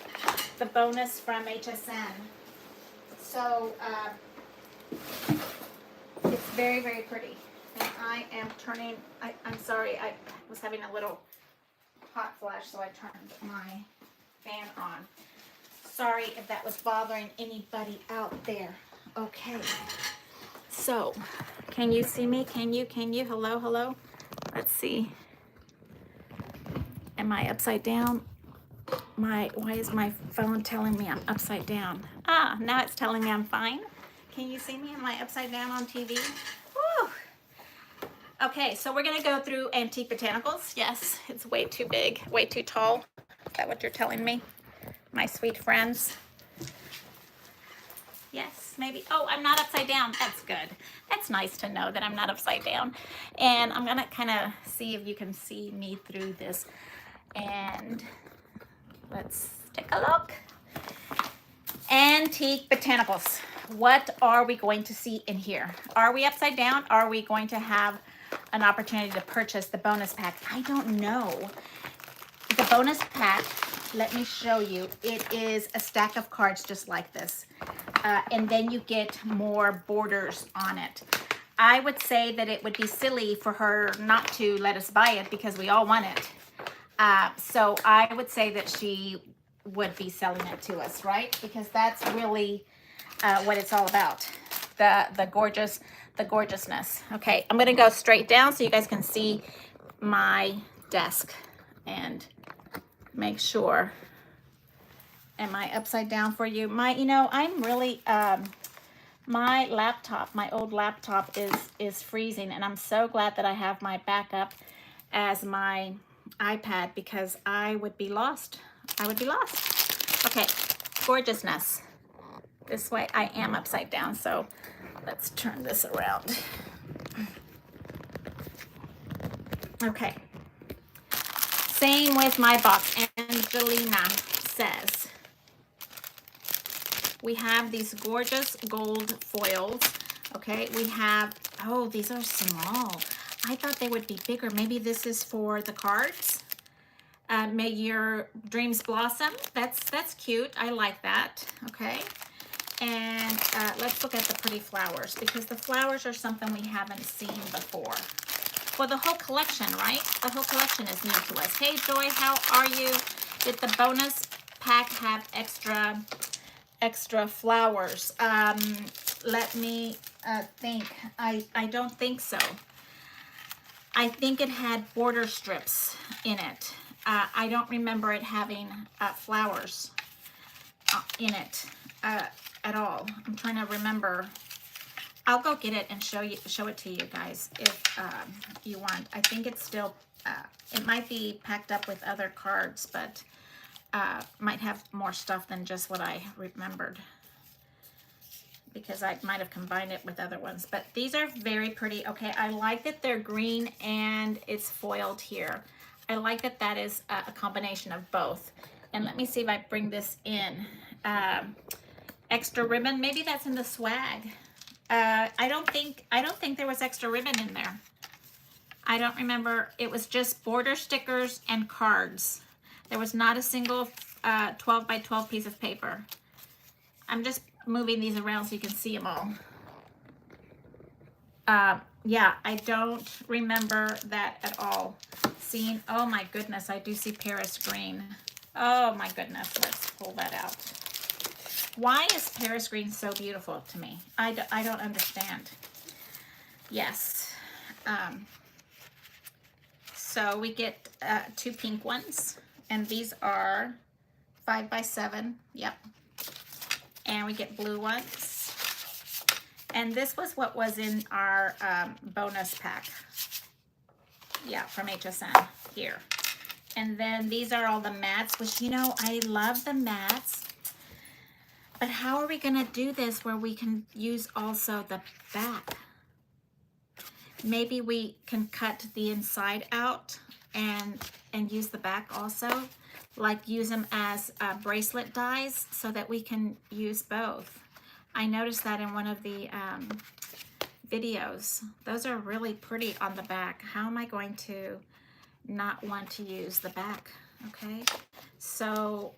The bonus from HSN. So it's very, very pretty. And I am turning, I'm sorry, I was having a little hot flash, so I turned my fan on. Sorry if that was bothering anybody out there. Okay. So, can you see me? Can you? Hello, hello? Let's see. Am I upside down? Why is my phone telling me I'm upside down? Ah, now it's telling me I'm fine. Can you see me? Am I upside down on TV? Woo! Okay, so we're gonna go through antique botanicals. Yes, it's way too big, way too tall. Is that what you're telling me? My sweet friends. Yes, maybe. Oh, I'm not upside down. That's good. That's nice to know that I'm not upside down. And I'm gonna kind of see if you can see me through this. And let's take a look. Antique botanicals. What are we going to see in here? Are we upside down? Are we going to have an opportunity to purchase the bonus pack? I don't know. The bonus pack, let me show you. It is a stack of cards just like this. And then you get more borders on it. I would say that it would be silly for her not to let us buy it because we all want it. So I would say that she would be selling it to us, right? Because that's really what it's all about. The gorgeousness. Okay, I'm gonna go straight down so you guys can see my desk and make sure. Am I upside down for you? I'm really my laptop, my old laptop is freezing, and I'm so glad that I have my backup as my iPad because I would be lost. I would be lost. Okay, gorgeousness. This way I am upside down, so let's turn this around. Okay. Same with my box. Angelina says, we have these gorgeous gold foils. Okay, we have, oh, these are small. I thought they would be bigger. Maybe this is for the cards. May your dreams blossom. That's cute. I like that. Okay. And let's look at the pretty flowers because the flowers are something we haven't seen before. Well, the whole collection, right? The whole collection is new to us. Hey, Joy, how are you? Did the bonus pack have extra flowers? Let me think. I don't think so. I think it had border strips in it. I don't remember it having flowers in it at all. I'm trying to remember. I'll go get it and show it to you guys if you want. I think it's still, it might be packed up with other cards, but might have more stuff than just what I remembered because I might have combined it with other ones. But these are very pretty. Okay, I like that they're green and it's foiled here. I like that that is a combination of both. And let me see if I bring this in. Extra ribbon, maybe that's in the swag. I don't think there was extra ribbon in there. I don't remember. It was just border stickers and cards. There was not a single 12 by 12 piece of paper. I'm just moving these around so you can see them all. Yeah, I don't remember that at all. Seeing, oh my goodness, I do see Paris green. Oh my goodness, let's pull that out. Why is Paris green so beautiful to me? I don't understand. Yes. So we get 2 pink ones, and these are 5 by 7. Yep. And we get blue ones. And this was what was in our bonus pack. Yeah, from HSN here. And then these are all the mats, which, I love the mats. But how are we going to do this where we can use also the back? Maybe we can cut the inside out and use the back also. Like use them as bracelet dies so that we can use both. I noticed that in one of the videos. Those are really pretty on the back. How am I going to not want to use the back? Okay. So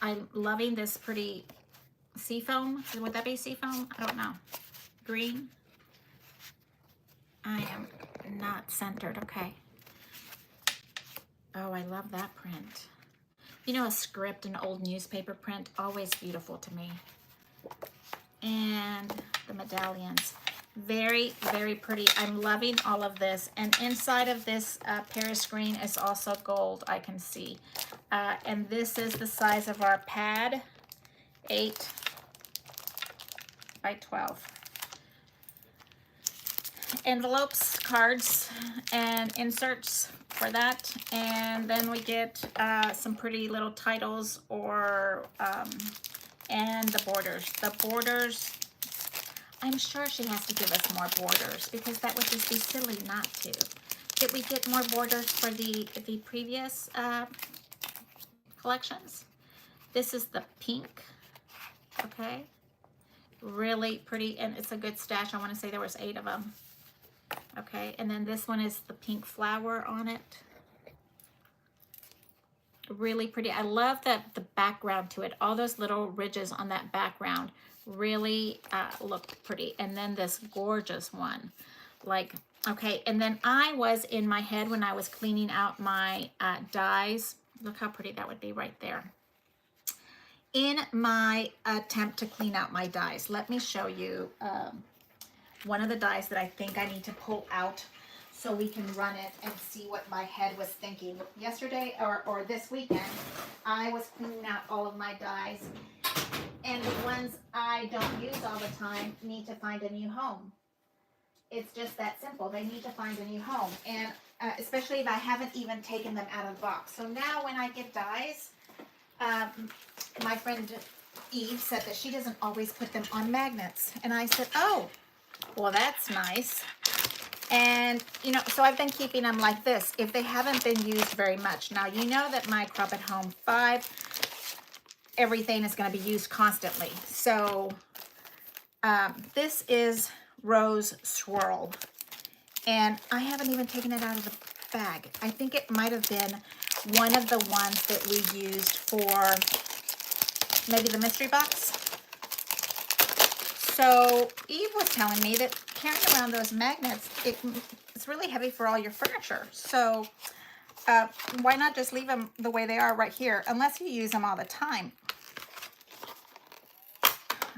I'm loving this pretty seafoam. Would that be seafoam? I don't know. Green. I am not centered. Okay. Oh, I love that print. A script, an old newspaper print, always beautiful to me. And the medallions. Very, very pretty. I'm loving all of this. And inside of this Paris green is also gold, I can see. And this is the size of our pad, 8 by 12. Envelopes, cards, and inserts for that. And then we get some pretty little titles or And the borders, I'm sure she has to give us more borders because that would just be silly not to. Did we get more borders for the previous collections? This is the pink, okay? Really pretty, and it's a good stash. I want to say there was 8 of them. Okay, and then this one is the pink flower on it. Really pretty. I love the background to it. All those little ridges on that background really look pretty. And then this gorgeous one. Like, okay, and then I was in my head when I was cleaning out my dies. Look how pretty that would be right there. In my attempt to clean out my dies, let me show you one of the dies that I think I need to pull out so we can run it and see what my head was thinking. Yesterday or this weekend, I was cleaning out all of my dies, and the ones I don't use all the time need to find a new home. It's just that simple. They need to find a new home, and especially if I haven't even taken them out of the box. So now when I get dies, my friend Eve said that she doesn't always put them on magnets. And I said, oh, well, that's nice. And, you know, so I've been keeping them like this if they haven't been used very much. Now, you know that my Crop at Home 5, everything is going to be used constantly. So this is Rose Swirl. And I haven't even taken it out of the bag. I think it might have been one of the ones that we used for maybe the mystery box. So Eve was telling me that carrying around those magnets, it's really heavy for all your furniture. So why not just leave them the way they are right here, unless you use them all the time.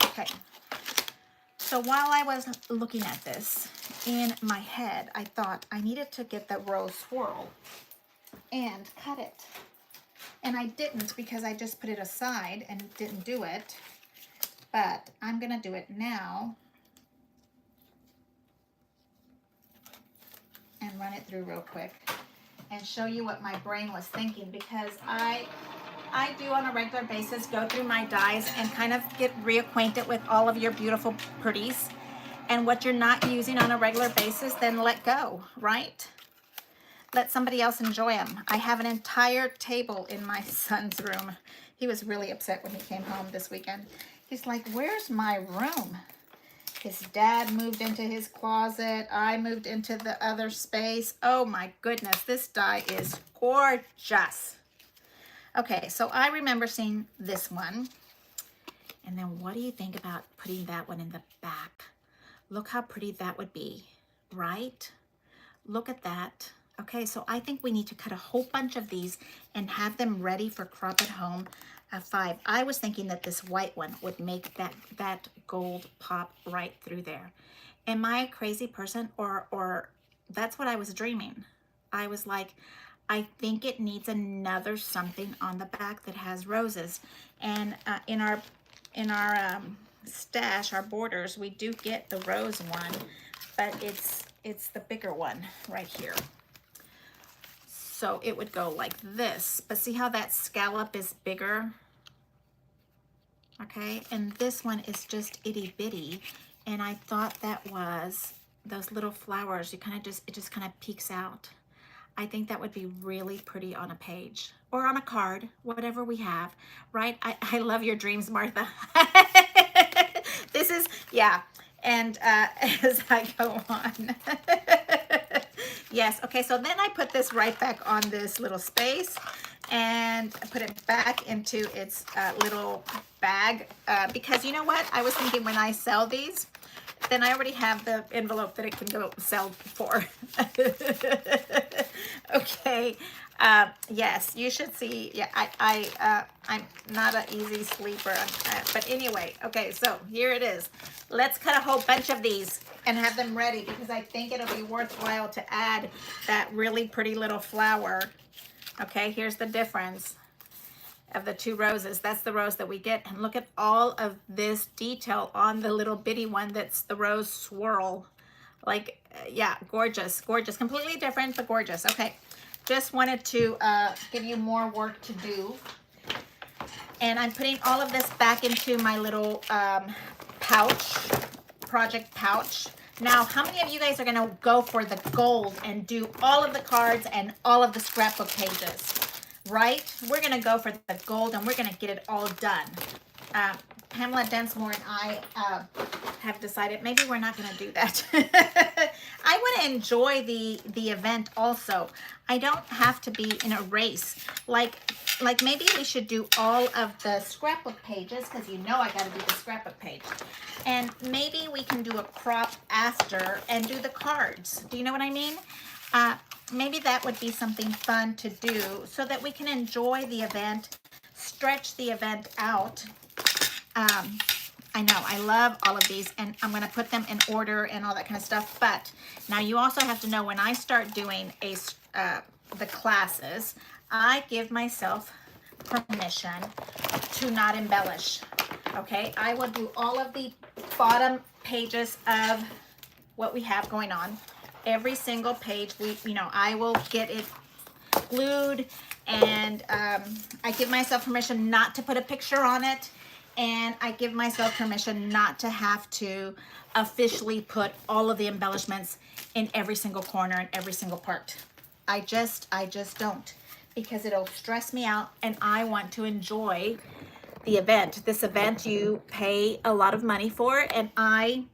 Okay. So while I was looking at this, in my head, I thought I needed to get the Rose Swirl and cut it. And I didn't because I just put it aside and didn't do it. But I'm going to do it now and run it through real quick and show you what my brain was thinking, because I do on a regular basis go through my dies and kind of get reacquainted with all of your beautiful pretties. And what you're not using on a regular basis, then let go, right? Let somebody else enjoy them. I have an entire table in my son's room. He was really upset when he came home this weekend. He's like, where's my room? His dad moved into his closet. I moved into the other space. Oh my goodness, this die is gorgeous. Okay, so I remember seeing this one. And then what do you think about putting that one in the back? Look how pretty that would be, right? Look at that. Okay, so I think we need to cut a whole bunch of these and have them ready for Crop at Home 5. I was thinking that this white one would make that gold pop right through there. Am I a crazy person, or that's what I was dreaming? I was like, I think it needs another something on the back that has roses. And in our stash, our borders, we do get the rose one, but it's the bigger one right here. So it would go like this, but see how that scallop is bigger? Okay, and this one is just itty bitty, and I thought that was those little flowers. It just kind of peeks out. I think that would be really pretty on a page or on a card, whatever we have, right? I love your dreams, Martha. This is, yeah, and as I go on. Yes, okay, so then I put this right back on this little space and put it back into its little bag, because you know what? I was thinking when I sell these, then I already have the envelope that it can go sell for. Okay, yes, you should see. Yeah, I'm not an easy sleeper, but anyway, okay, so here it is. Let's cut a whole bunch of these and have them ready, because I think it'll be worthwhile to add that really pretty little flower. Okay, here's the difference of the two roses. That's the rose that we get, and look at all of this detail on the little bitty one that's the Rose Swirl. Like, yeah, gorgeous, gorgeous, completely different, but gorgeous. Okay, just wanted to give you more work to do. And I'm putting all of this back into my little pouch, project pouch. Now, how many of you guys are gonna go for the gold and do all of the cards and all of the scrapbook pages, right? We're gonna go for the gold and we're gonna get it all done. Pamela Densmore and I have decided maybe we're not gonna do that. I wanna enjoy the event also. I don't have to be in a race. Like maybe we should do all of the scrapbook pages, because you know I gotta do the scrapbook page. And maybe we can do a crop after and do the cards. Do you know what I mean? Maybe that would be something fun to do so that we can enjoy the event, stretch the event out. I know, I love all of these, and I'm going to put them in order and all that kind of stuff. But now you also have to know, when I start doing the classes, I give myself permission to not embellish. Okay, I will do all of the bottom pages of what we have going on. Every single page, I will get it glued, and I give myself permission not to put a picture on it. And I give myself permission not to have to officially put all of the embellishments in every single corner and every single part. I just don't, because it'll stress me out, and I want to enjoy the event. This event you pay a lot of money for, and I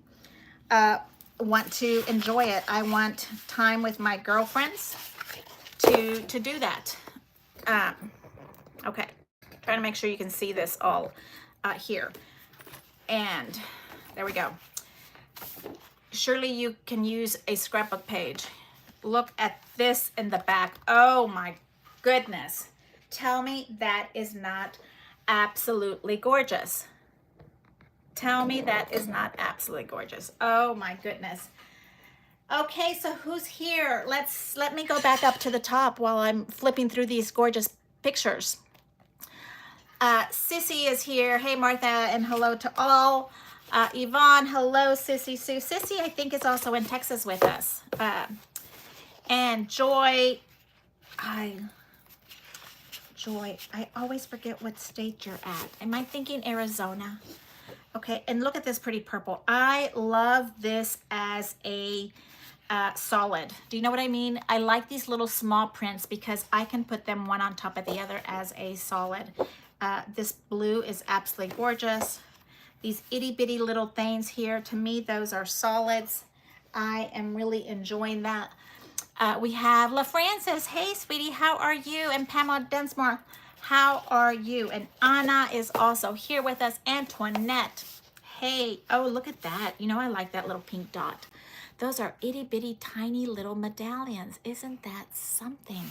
want to enjoy it. I want time with my girlfriends to do that. Okay, trying to make sure you can see this all here. And there we go. Surely you can use a scrapbook page. Look at this in the back. Oh my goodness. Tell me that is not absolutely gorgeous. Tell me that is not absolutely gorgeous. Oh my goodness. Okay, so who's here? Let me go back up to the top while I'm flipping through these gorgeous pictures. Sissy is here. Hey, Martha, and hello to all. Yvonne, hello, Sissy Sue. Sissy, I think, is also in Texas with us. And Joy, I always forget what state you're at. Am I thinking Arizona? Okay, and look at this pretty purple. I love this as a solid. Do you know what I mean? I like these little small prints because I can put them one on top of the other as a solid. This blue is absolutely gorgeous. These itty bitty little things here, to me, those are solids. I am really enjoying that. We have La Francis. Hey, sweetie, how are you? And Pamela Densmore, how are you? And Anna is also here with us. Antoinette. Hey, oh, look at that. You know, I like that little pink dot. Those are itty bitty tiny little medallions. Isn't that something?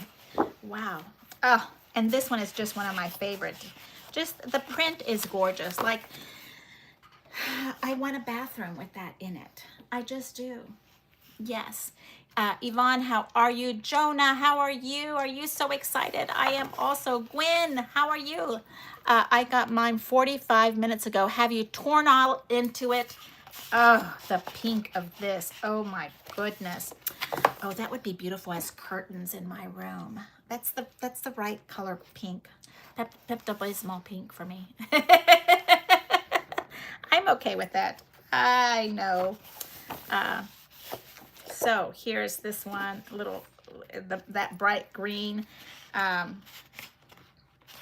Wow. Oh, and this one is just one of my favorites. Just the print is gorgeous. Like, I want a bathroom with that in it. I just do. Yes. Yvonne, how are you? Jonah, how are you? Are you so excited? I am also. Gwen, how are you? I got mine 45 minutes ago. Have you torn all into it? Oh, the pink of this. Oh my goodness. Oh, that would be beautiful as curtains in my room. That's the right color pink. Pepto-Bismol pink for me. I'm okay with that. I know. So here's this one, little that bright green.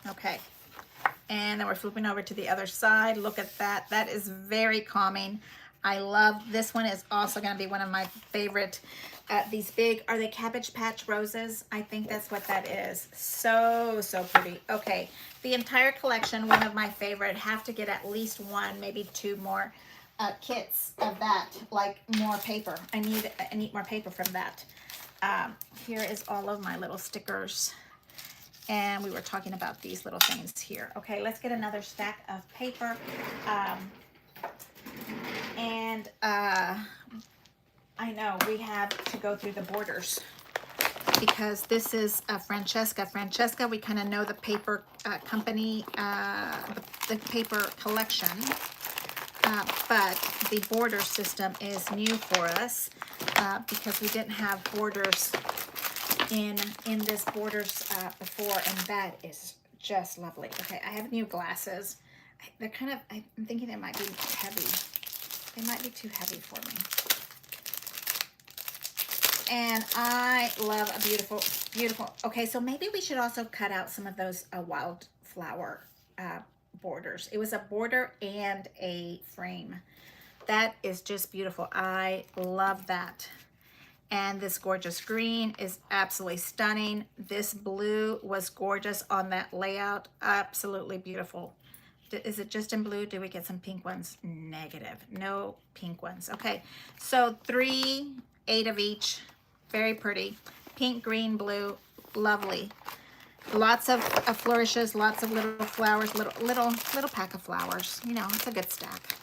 Okay. And then we're flipping over to the other side. Look at that. That is very calming. I love this one. Is also going to be one of my favorite. These big, are they Cabbage Patch roses? I think that's what that is. So pretty. Okay, the entire collection, one of my favorite. Have to get at least one, maybe two more kits of that, like more paper. I need more paper from that. Here is all of my little stickers. And we were talking about these little things here. Okay, let's get another stack of paper. I know we have to go through the borders because this is Francesca. Francesca, we kind of know the paper company, the paper collection, but the border system is new for us because we didn't have borders in this borders before, and that is just lovely. Okay, I have new glasses. They're kind of, I'm thinking they might be heavy. They might be too heavy for me. And I love a beautiful, beautiful. Okay, so maybe we should also cut out some of those wildflower borders. It was a border and a frame. That is just beautiful. I love that. And this gorgeous green is absolutely stunning. This blue was gorgeous on that layout. Absolutely beautiful. Is it just in blue? Do we get some pink ones? Negative. No pink ones. Okay, so 3, 8 of each. Very pretty. Pink, green, blue. Lovely. Lots of flourishes, lots of little flowers, little pack of flowers. You know, it's a good stack.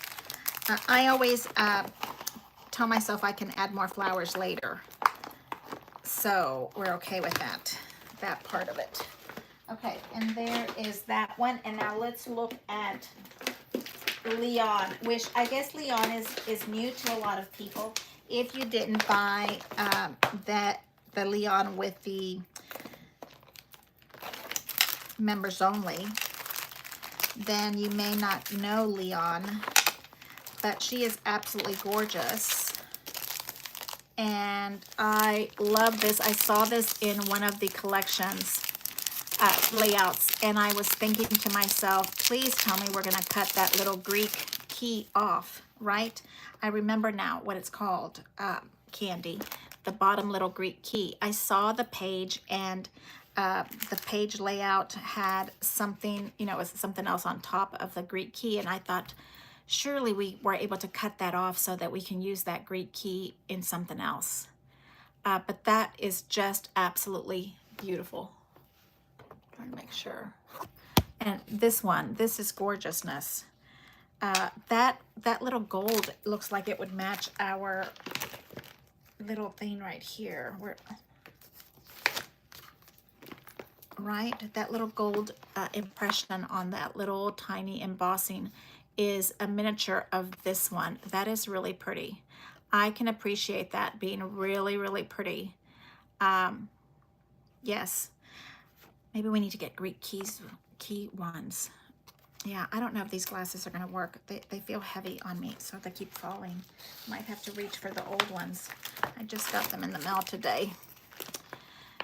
I always tell myself I can add more flowers later. So we're okay with that part of it. Okay, and there is that one. And now let's look at Leon, which I guess Leon is new to a lot of people. If you didn't buy the Leon with the members only, then you may not know Leon, but she is absolutely gorgeous. And I love this. I saw this in one of the collections layouts, and I was thinking to myself, please tell me we're going to cut that little Greek key off, right? I remember now what it's called, Candy, the bottom little Greek key. I saw the page, and the page layout had something, you know, it was something else on top of the Greek key, and I thought, surely we were able to cut that off so that we can use that Greek key in something else. But that is just absolutely beautiful. Trying to make sure. And this one, this is gorgeousness. That little gold looks like it would match our little thing right here. Right? That little gold impression on that little tiny embossing is a miniature of this one. That is really pretty. I can appreciate that being really, really pretty. Yes. Maybe we need to get Greek key ones. Yeah, I don't know if these glasses are going to work. They feel heavy on me, so they keep falling. Might have to reach for the old ones. I just got them in the mail today.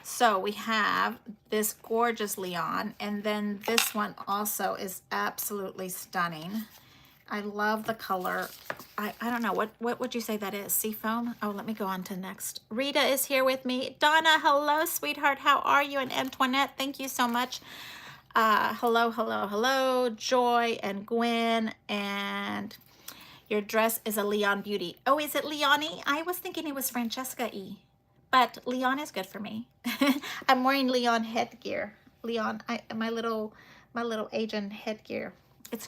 So we have this gorgeous Leon, and then this one also is absolutely stunning. I love the color. I don't know, what would you say that is? Seafoam? Oh, let me go on to next. Rita is here with me. Donna, hello, sweetheart. How are you? And Antoinette, thank you so much. Hello, hello, hello. Joy and Gwen, and your dress is a Leon beauty. Oh, is it Leonie? I was thinking it was Francesca E. But Leon is good for me. I'm wearing Leon headgear. Leon, my little agent headgear. It's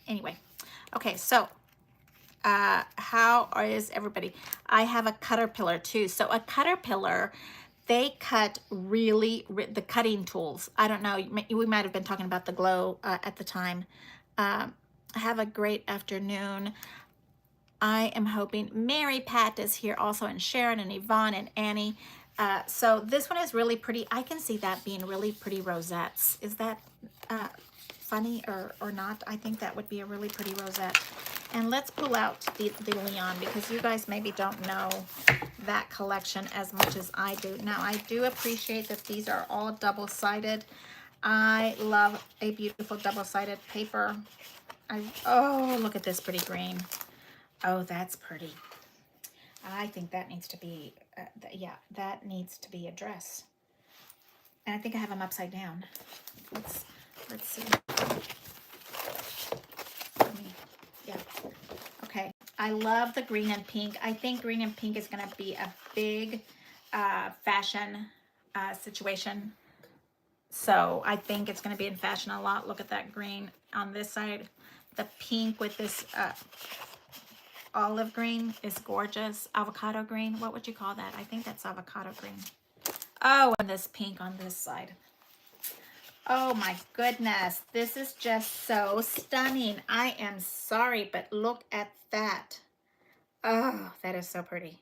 anyway. Okay, so how is everybody? I have a Cutterpillar too. So a Cutterpillar, they cut the cutting tools. I don't know. We might have been talking about the glow at the time. Have a great afternoon. I am hoping Mary Pat is here also, and Sharon and Yvonne and Annie. So this one is really pretty. I can see that being really pretty rosettes. Is that funny or not? I think that would be a really pretty rosette. And let's pull out the Leon, because you guys maybe don't know that collection as much as I do. Now, I do appreciate that these are all double-sided. I love a beautiful double-sided paper. Oh, look at this pretty green. Oh, that's pretty. I think that needs to be, yeah, that needs to be a dress. And I think I have them upside down. Let's see. Yeah. Okay. I love the green and pink. I think green and pink is going to be a big fashion situation. So I think it's going to be in fashion a lot. Look at that green on this side. The pink with this olive green is gorgeous. Avocado green. What would you call that? I think that's avocado green. Oh, and this pink on this side. Oh my goodness. This is just so stunning. I am sorry, but look at that. Oh, that is so pretty.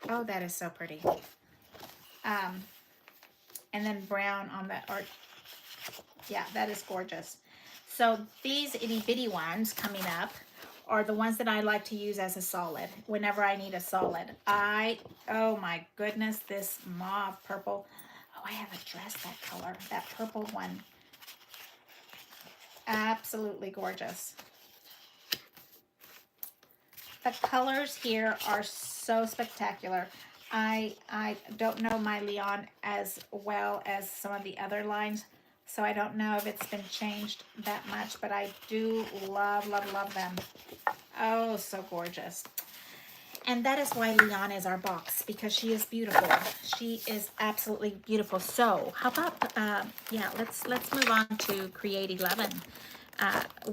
Oh, that is so pretty. And then brown on the, or Yeah, that is gorgeous. So these itty bitty ones coming up are the ones that I like to use as a solid whenever I need a solid. Oh my goodness, this mauve purple. Oh, I have a dress that color, that purple one. Absolutely gorgeous. The colors here are so spectacular. I don't know my Leon as well as some of the other lines, so I don't know if it's been changed that much, but I do love, love, love them. Oh, so gorgeous. And that is why Leon is our box, because she is beautiful. She is absolutely beautiful. So how about, yeah, let's move on to Create 11.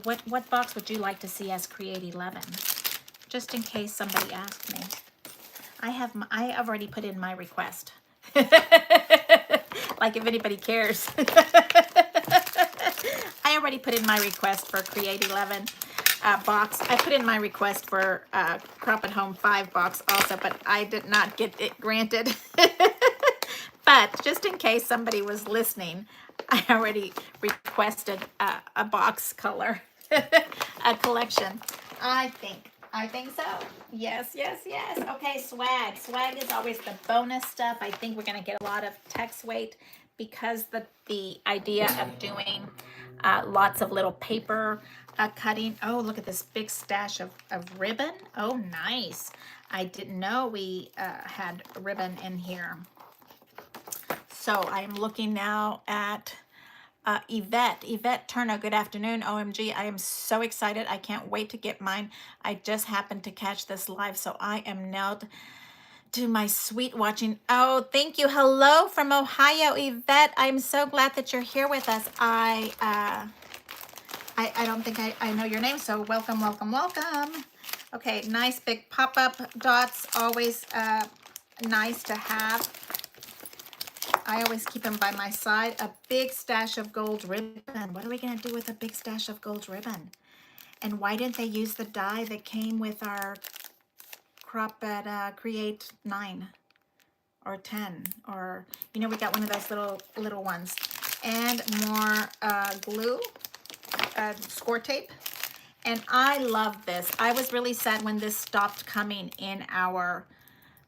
What box would you like to see as Create 11? Just in case somebody asked me. I have already put in my request. Like if anybody cares. I already put in my request for Create 11 box. I put in my request for Crop at Home 5 box also, but I did not get it granted. But just in case somebody was listening, I already requested a box color, a collection. I think so. Yes, yes, yes. Okay, swag. Swag is always the bonus stuff. I think we're going to get a lot of text weight because the idea of doing lots of little paper cutting. Oh, look at this big stash of ribbon. Oh, nice. I didn't know we had ribbon in here. So I'm looking now at Yvette Turner, good afternoon. OMG, I am so excited. I can't wait to get mine. I just happened to catch this live, so I am now to my sweet watching. Oh, thank you. Hello from Ohio, Yvette. I'm so glad that you're here with us. I don't think I know your name, so welcome, welcome, welcome. Okay, nice big pop-up dots. Always nice to have. I always keep them by my side. A big stash of gold ribbon. What are we going to do with a big stash of gold ribbon? And why didn't they use the die that came with our crop at Create 9 or 10? Or, you know, we got one of those little ones. And more glue, score tape. And I love this. I was really sad when this stopped coming in our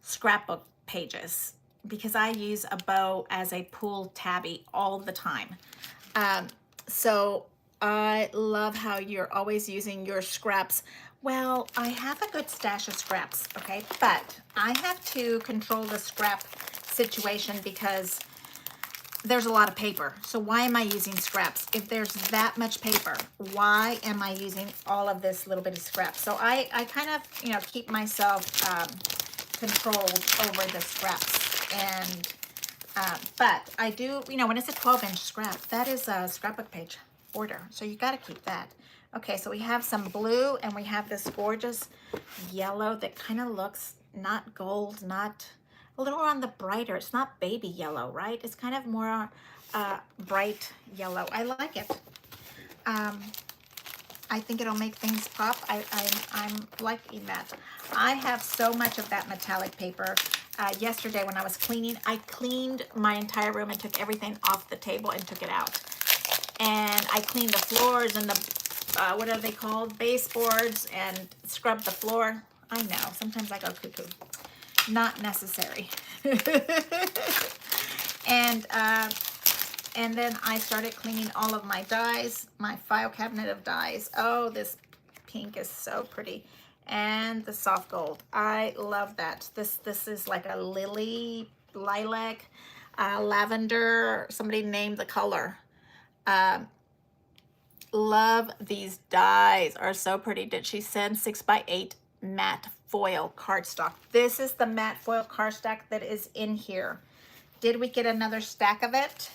scrapbook pages, because I use a bow as a pull tabby all the time. So I love how you're always using your scraps. Well, I have a good stash of scraps, okay? But I have to control the scrap situation because there's a lot of paper. So why am I using scraps? If there's that much paper, why am I using all of this little bitty scrap? So I kind of, you know, keep myself controlled over the scraps. And but I do, you know, when it's a 12-inch scrap, that is a scrapbook page order, so you got to keep that. Okay, so we have some blue, and we have this gorgeous yellow that kind of looks not gold, not a little on the brighter. It's not baby yellow, right? It's kind of more bright yellow. I like it. I think it'll make things pop. I'm liking that. I have so much of that metallic paper. Yesterday when I was cleaning, I cleaned my entire room and took everything off the table and took it out. And I cleaned the floors and the, what are they called? Baseboards, and scrubbed the floor. I know, sometimes I go cuckoo. Not necessary. And then I started cleaning all of my dies, my file cabinet of dies. Oh, this pink is so pretty. And the soft gold. I love that. This is like a lily, lilac, lavender. Somebody named the color. Love these dies. Are so pretty. Did she send 6x8 matte foil cardstock? This is the matte foil cardstock that is in here. Did we get another stack of it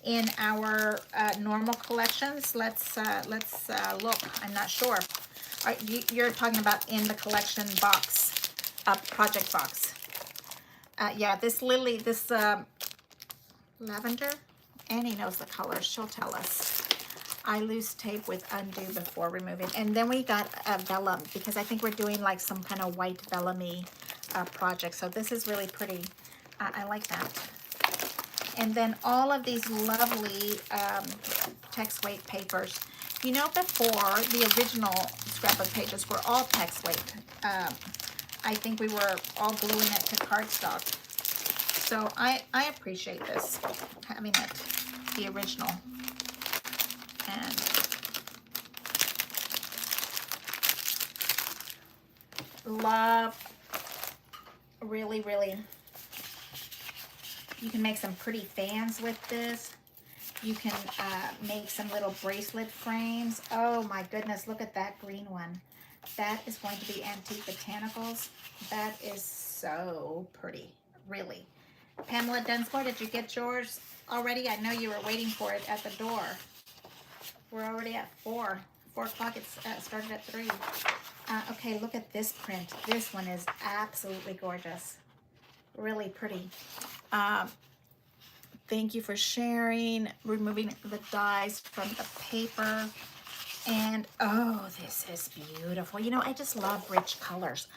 in our normal collections? Let's look. I'm not sure. You're talking about in the collection box, project box. Yeah, this lily, this lavender. Annie knows the color. She'll tell us. I lose tape with undo before removing. And then we got vellum, because I think we're doing like some kind of white vellum-y project. So this is really pretty. I like that. And then all of these lovely text weight papers. You know, before the original scrapbook pages were all text weight. I think we were all gluing it to cardstock. So I appreciate this, having it the original. And love, really, really. You can make some pretty fans with this. You can make some little bracelet frames. Oh my goodness, look at that green one. That is going to be antique botanicals. That is so pretty, really. Pamela Dunsmore, did you get yours already? I know you were waiting for it at the door. We're already at 4 o'clock. It's started at 3. Okay, look at this print. This one is absolutely gorgeous. Really pretty. Thank you for sharing, removing the dies from the paper. And oh, this is beautiful. You know, I just love rich colors.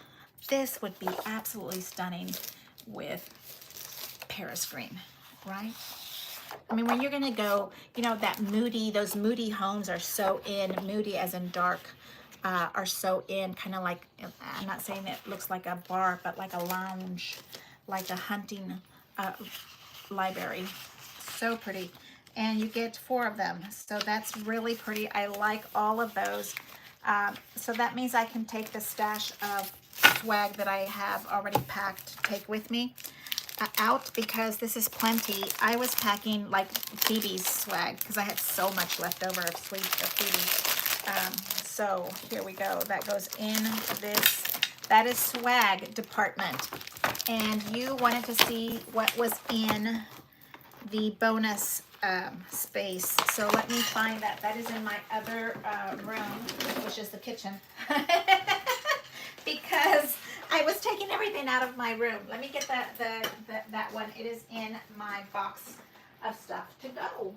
This would be absolutely stunning with Paris green, right? I mean, when you're gonna go, you know, that moody, those moody homes are so in, moody as in dark, are so in, kind of like, I'm not saying it looks like a bar, but like a lounge, like a hunting library. So pretty. And you get 4 of them, so that's really pretty. I like all of those. So that means I can take the stash of swag that I have already packed, take with me out, because this is plenty. I was packing like Phoebe's swag because I had so much left over of Phoebe. So here we go. That goes in this. That is swag department. And you wanted to see what was in the bonus space. So let me find that. That is in my other room, which is the kitchen. Because I was taking everything out of my room. Let me get that one. It is in my box of stuff to go.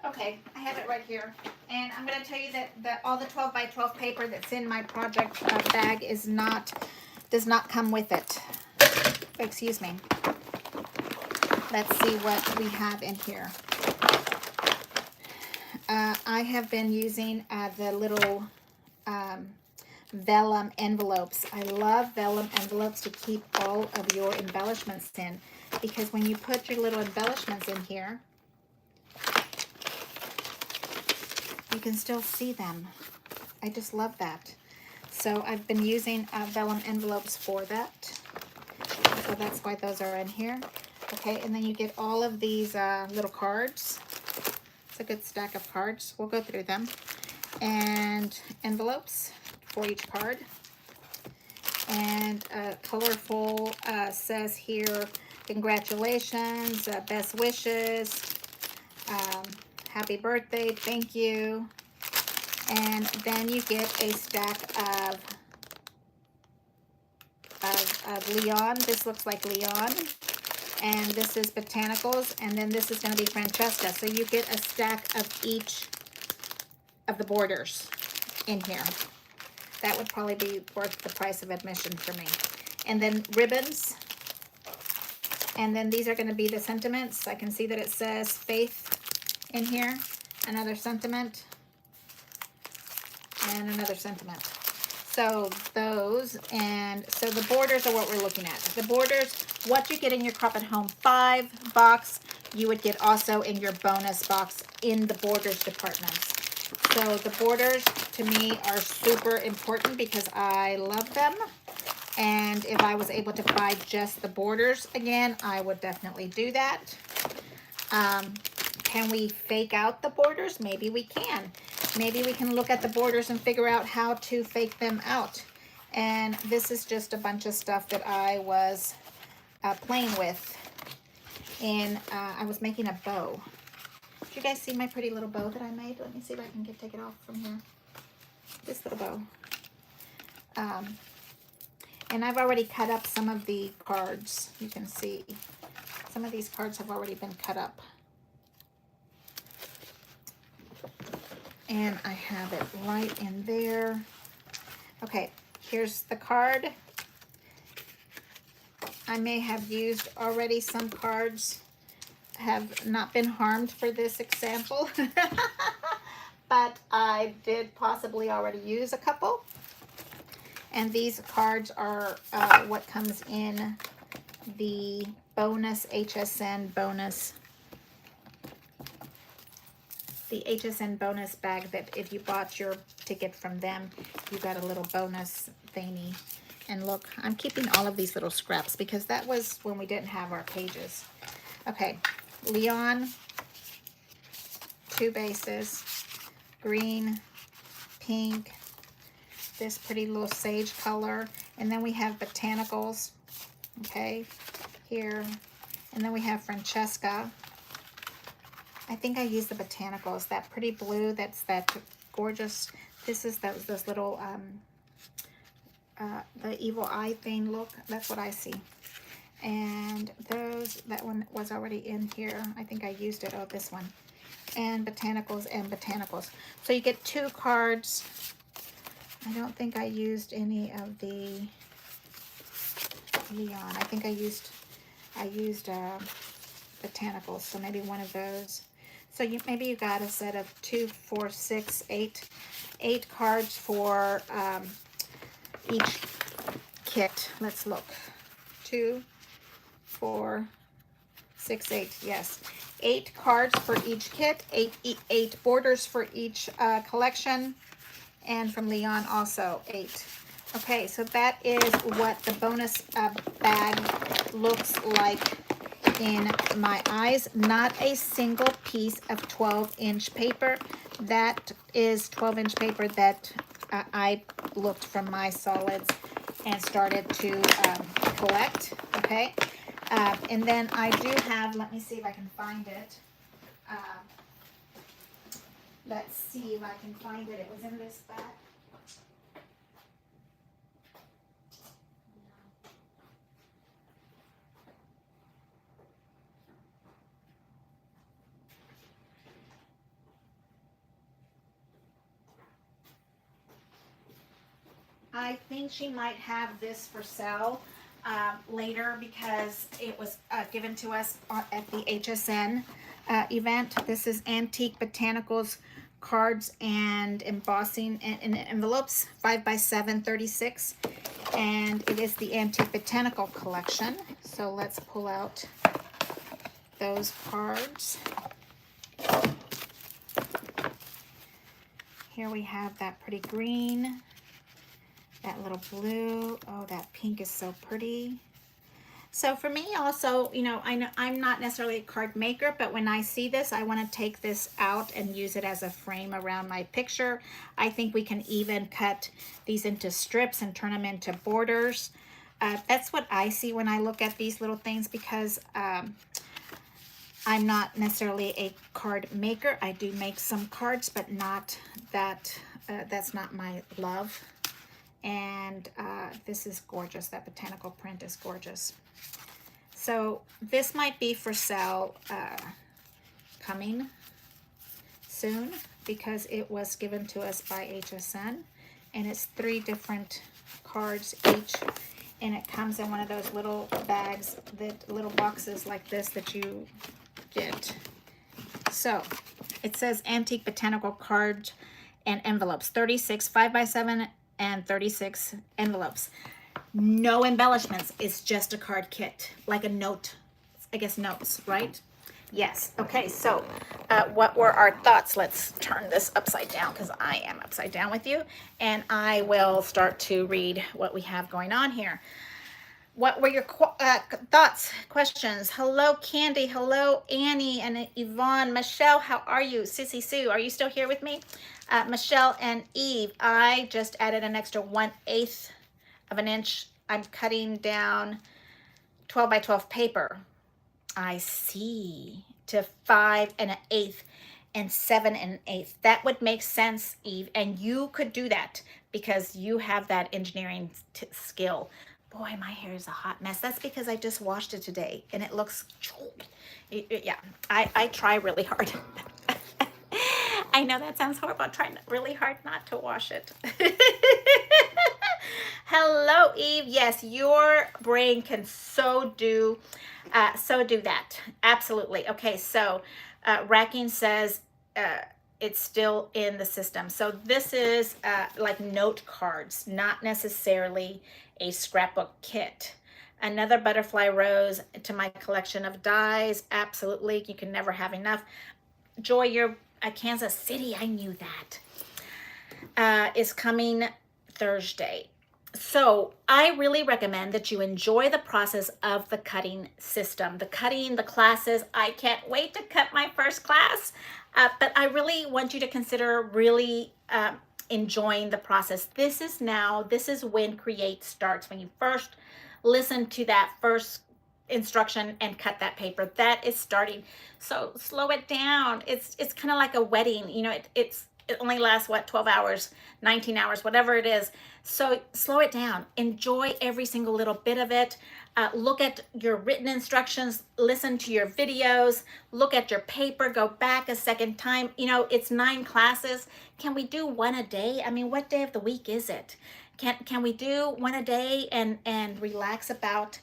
Okay, I have it right here. And I'm going to tell you that all the 12 by 12 paper that's in my project bag does not come with it. Excuse me. Let's see what we have in here. I have been using the little vellum envelopes. I love vellum envelopes to keep all of your embellishments in, because when you put your little embellishments in here, you can still see them. I just love that. So I've been using vellum envelopes for that. So that's why those are in here. Okay, and then you get all of these little cards. It's a good stack of cards. We'll go through them. And envelopes for each card. And colorful says here, congratulations, best wishes, happy birthday, thank you. And then you get a stack of Leon. This looks like Leon. And this is Botanicals. And then this is going to be Francesca. So you get a stack of each of the borders in here. That would probably be worth the price of admission for me. And then ribbons. And then these are going to be the sentiments. I can see that it says faith in here. Another sentiment. And another sentiment. So those, and so the borders are what we're looking at. The borders, what you get in your Crop at Home 5 box, you would get also in your bonus box in the borders departments. So the borders to me are super important because I love them. And if I was able to buy just the borders again, I would definitely do that. Can we fake out the borders? Maybe we can. Maybe we can look at the borders and figure out how to fake them out. And this is just a bunch of stuff that I was playing with. And I was making a bow. Did you guys see my pretty little bow that I made? Let me see if I can take it off from here. This little bow. And I've already cut up some of the cards. You can see some of these cards have already been cut up. And I have it right in there. Okay, here's the card. I may have used already some cards, have not been harmed for this example, but I did possibly already use a couple. And these cards are what comes in the bonus HSN bonus. The HSN bonus bag that if you bought your ticket from them, you got a little bonus thingy. And look, I'm keeping all of these little scraps because that was when we didn't have our pages. Okay, Leon, 2 bases, green, pink, this pretty little sage color, and then we have botanicals, okay, here, and then we have Francesca. I think I used the botanicals, that pretty blue, that's that gorgeous, this is those little, the evil eye thing, look, that's what I see. And that one was already in here. I think I used it, oh, this one. And botanicals and botanicals. So you get 2 cards. I don't think I used any of the Leon. I think I used botanicals, so maybe one of those. So maybe you got a set of 2, 4, 6, 8 cards for each kit. Let's look. 2, 4, 6, 8. Yes, 8 cards for each kit. 8 borders for each collection, and from Leon also 8. Okay, so that is what the bonus bag looks like in my eyes. Not a single piece of 12-inch paper. That is 12-inch paper that I looked from my solids and started to collect. Okay, and then I do have, let me see if I can find it. Let's see if I can find it. It was in this bag. I think she might have this for sale later because it was given to us at the HSN event. This is Antique Botanicals cards and embossing in envelopes, 5x7, 36. And it is the Antique Botanical collection. So let's pull out those cards. Here we have that pretty green. That little blue. Oh, that pink is so pretty. So for me also, you know I'm not necessarily a card maker, but when I see this, I want to take this out and use it as a frame around my picture. I think we can even cut these into strips and turn them into borders. That's what I see when I look at these little things, because I'm not necessarily a card maker. I do make some cards, but not that, that's not my love. And this is gorgeous. That botanical print is gorgeous. So this might be for sale coming soon because it was given to us by HSN. And it's 3 different cards each. And it comes in one of those little bags, little boxes like this that you get. So it says Antique Botanical Cards and Envelopes, 36 5x7 and 36 envelopes. No embellishments. It's just a card kit, like a note, I guess notes, right? Yes. Okay, so what were our thoughts? Let's turn this upside down because I am upside down with you, and I will start to read what we have going on here. What were your thoughts, questions? Hello, Candy. Hello, Annie and Yvonne. Michelle, how are you? Sissy Sue, are you still here with me? Michelle and Eve, I just added an extra 1/8 of an inch. I'm cutting down 12 by 12 paper. I see. To 5 1/8 and 7 1/8. That would make sense, Eve. And you could do that because you have that engineering skill. Boy, my hair is a hot mess. That's because I just washed it today and it looks, yeah, I try really hard. I know that sounds horrible. I'm trying really hard not to wash it. Hello, Eve. Yes, your brain can so do that. Absolutely. Okay, so Racking says it's still in the system. So this is like note cards, not necessarily a scrapbook kit. Another butterfly rose to my collection of dies. Absolutely. You can never have enough. Joy, you're Kansas City. I knew that. Is coming Thursday. So I really recommend that you enjoy the process of the cutting system, the cutting, the classes. I can't wait to cut my first class, but I really want you to consider really enjoying the process. This is when Create starts, when you first listen to that first instruction and cut that paper. That is starting. So slow it down. It's kind of like a wedding. You know, it only lasts, what, 12 hours, 19 hours, whatever it is. So slow it down. Enjoy every single little bit of it. Look at your written instructions, listen to your videos, look at your paper, go back a second time. You know, it's 9 classes. Can we do one a day? I mean, what day of the week is it? Can we do one a day and relax about,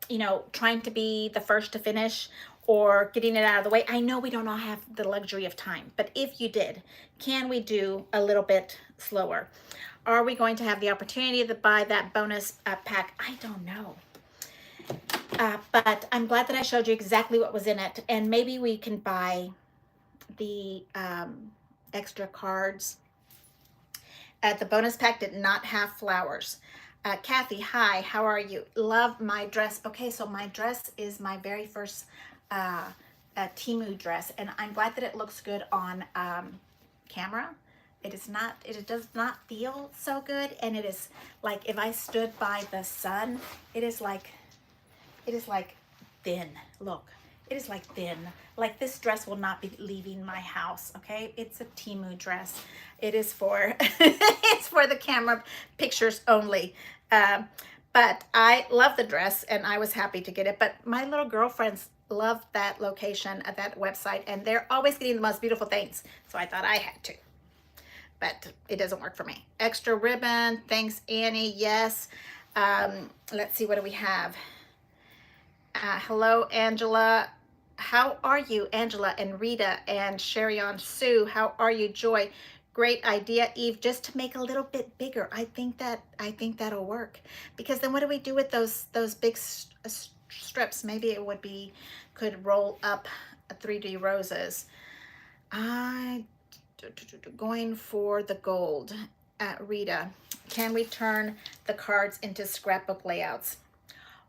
you know, trying to be the first to finish or getting it out of the way? I know we don't all have the luxury of time, but if you did, can we do a little bit slower? Are we going to have the opportunity to buy that bonus pack? I don't know. But I'm glad that I showed you exactly what was in it. And maybe we can buy the extra cards. The bonus pack did not have flowers. Kathy, hi, how are you? Love my dress. Okay, so my dress is my very first Temu dress, and I'm glad that it looks good on camera. It does not feel so good, and it is like if I stood by the sun, it is like thin. Look, it is like thin. Like this dress will not be leaving my house, okay? It's a Temu dress. It is for it's for the camera pictures only. But I love the dress, and I was happy to get it. But my little girlfriends love that location at that website, and they're always getting the most beautiful things. So I thought I had to. But it doesn't work for me. Extra ribbon. Thanks, Annie. Yes. Let's see, what do we have? Hello, Angela. How are you, Angela and Rita and Sherion Sue? How are you, Joy? Great idea, Eve, just to make a little bit bigger. I think that'll work, because then what do we do with those big strips? Maybe it could roll up 3D roses. Going for the gold. Rita, can we turn the cards into scrapbook layouts?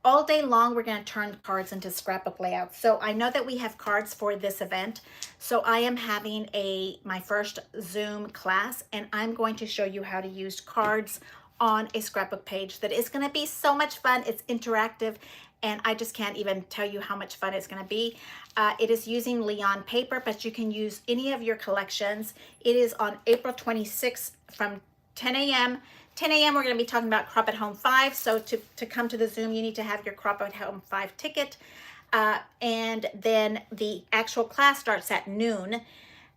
All day long, we're going to turn cards into scrapbook layouts. So I know that we have cards for this event. So I am having my first Zoom class, and I'm going to show you how to use cards on a scrapbook page. That is going to be so much fun. It's interactive, and I just can't even tell you how much fun it's going to be. It is using Leon paper, but you can use any of your collections. It is on April 26th from 10 a.m. 10 a.m. we're going to be talking about Crop at Home 5. So to come to the Zoom, you need to have your Crop at Home 5 ticket. And then the actual class starts at noon.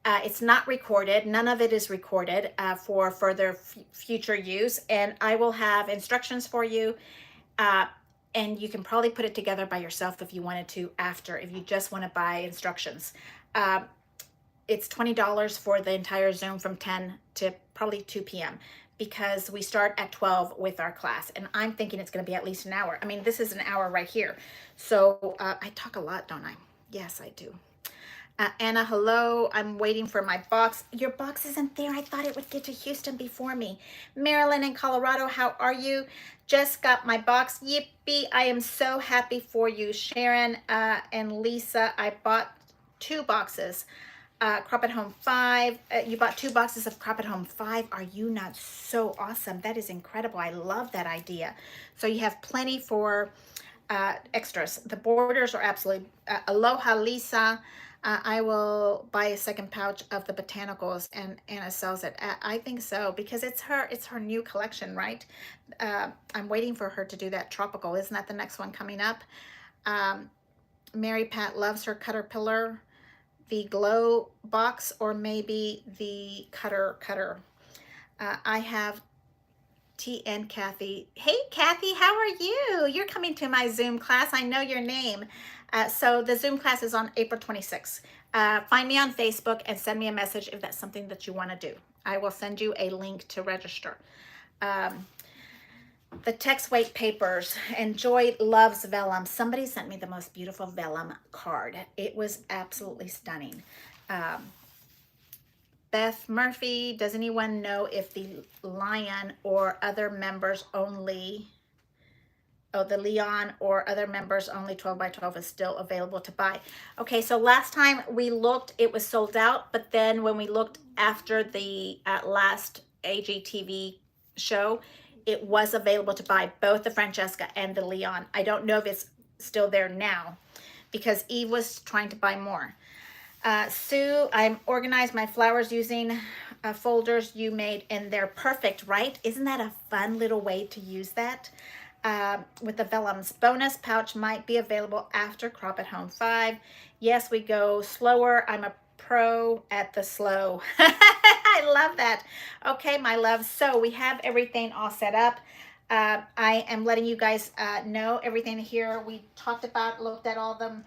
It's not recorded. None of it is recorded for further future use. And I will have instructions for you. And you can probably put it together by yourself if you wanted to after, if you just want to buy instructions. It's $20 for the entire Zoom from 10 to probably 2 p.m. because we start at 12 with our class. And I'm thinking it's going to be at least an hour. I mean, this is an hour right here. So I talk a lot, don't I? Yes, I do. Anna, hello. I'm waiting for my box. Your box isn't there. I thought it would get to Houston before me. Marilyn in Colorado, how are you? Just got my box. Yippee. I am so happy for you. Sharon and Lisa, I bought 2 boxes. Crop at Home 5. You bought 2 boxes of Crop at Home 5. Are you not so awesome? That is incredible. I love that idea. So you have plenty for extras. The borders are absolutely, aloha Lisa. I will buy a second pouch of the botanicals, and Anna sells it. I think so, because it's her new collection, right? I'm waiting for her to do that tropical. Isn't that the next one coming up? Um, Mary Pat loves her Cutterpillar, the glow box, or maybe the cutter. I have T and Kathy. Hey, Kathy, how are you? You're coming to my Zoom class. I know your name. So the Zoom class is on April 26th. Find me on Facebook and send me a message if that's something that you want to do. I will send you a link to register. The text weight papers, and Joy loves vellum. Somebody sent me the most beautiful vellum card. It was absolutely stunning. Beth Murphy, does anyone know if the Lion or other members only, the Leon or other members only 12 by 12 is still available to buy? Okay, so last time we looked, it was sold out, but then when we looked after the last AGTV show, it was available to buy, both the Francesca and the Leon. I don't know if it's still there now, because Eve was trying to buy more. Sue, I'm organized my flowers using folders you made, and they're perfect, right? Isn't that a fun little way to use that? With the vellums. Bonus pouch might be available after Crop at Home 5. Yes, we go slower. I'm a pro at the slow. I love that. Okay, my love. So we have everything all set up. I am letting you guys know everything here. We talked about, looked at all of them.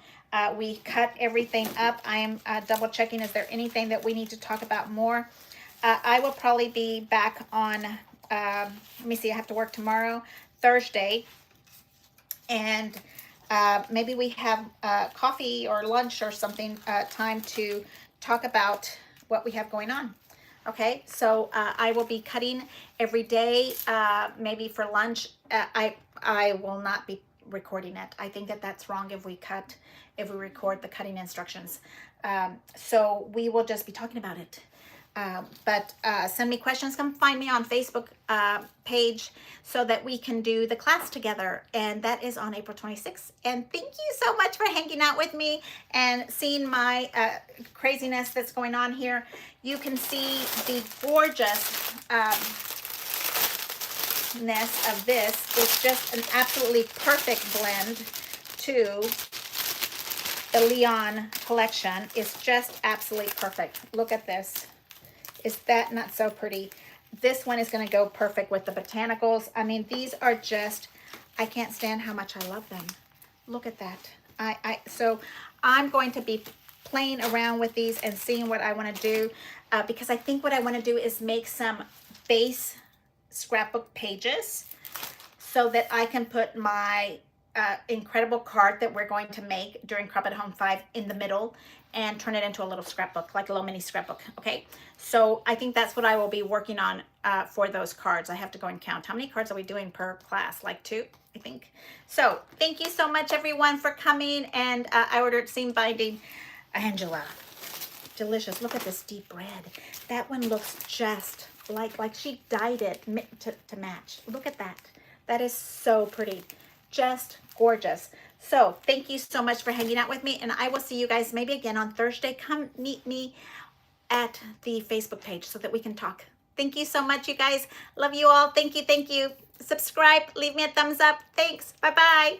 We cut everything up. I am double checking, is there anything that we need to talk about more? I will probably be back on, let me see, I have to work tomorrow, Thursday. And maybe we have coffee or lunch or something, time to talk about what we have going on. Okay, so I will be cutting every day, maybe for lunch. I will not be recording it. I think that that's wrong if we record the cutting instructions. So we will just be talking about it. But send me questions. Come find me on Facebook page so that we can do the class together. And that is on April 26th. And thank you so much for hanging out with me and seeing my craziness that's going on here. You can see the gorgeous ness of this. It's just an absolutely perfect blend to the Leon collection. It's just absolutely perfect. Look at this. Is that not so pretty? This one is going to go perfect with the botanicals. I mean, these are just, I can't stand how much I love them. Look at that. So I'm going to be playing around with these and seeing what I want to do, because I think what I want to do is make some base scrapbook pages so that I can put my incredible card that we're going to make during Crop at Home 5 in the middle and turn it into a little scrapbook, like a little mini scrapbook. Okay, so I think that's what I will be working on for those cards. I have to go and count. How many cards are we doing per class? Like 2, I think. So thank you so much, everyone, for coming. And I ordered seam binding. Angela, delicious. Look at this deep red. That one looks just like she dyed it to match. Look at that. That is so pretty. Just gorgeous. So thank you so much for hanging out with me, and I will see you guys maybe again on Thursday. Come meet me at the Facebook page so that we can talk. Thank you so much, you guys. Love you all. Thank you. Subscribe. Leave me a thumbs up. Thanks. Bye-bye.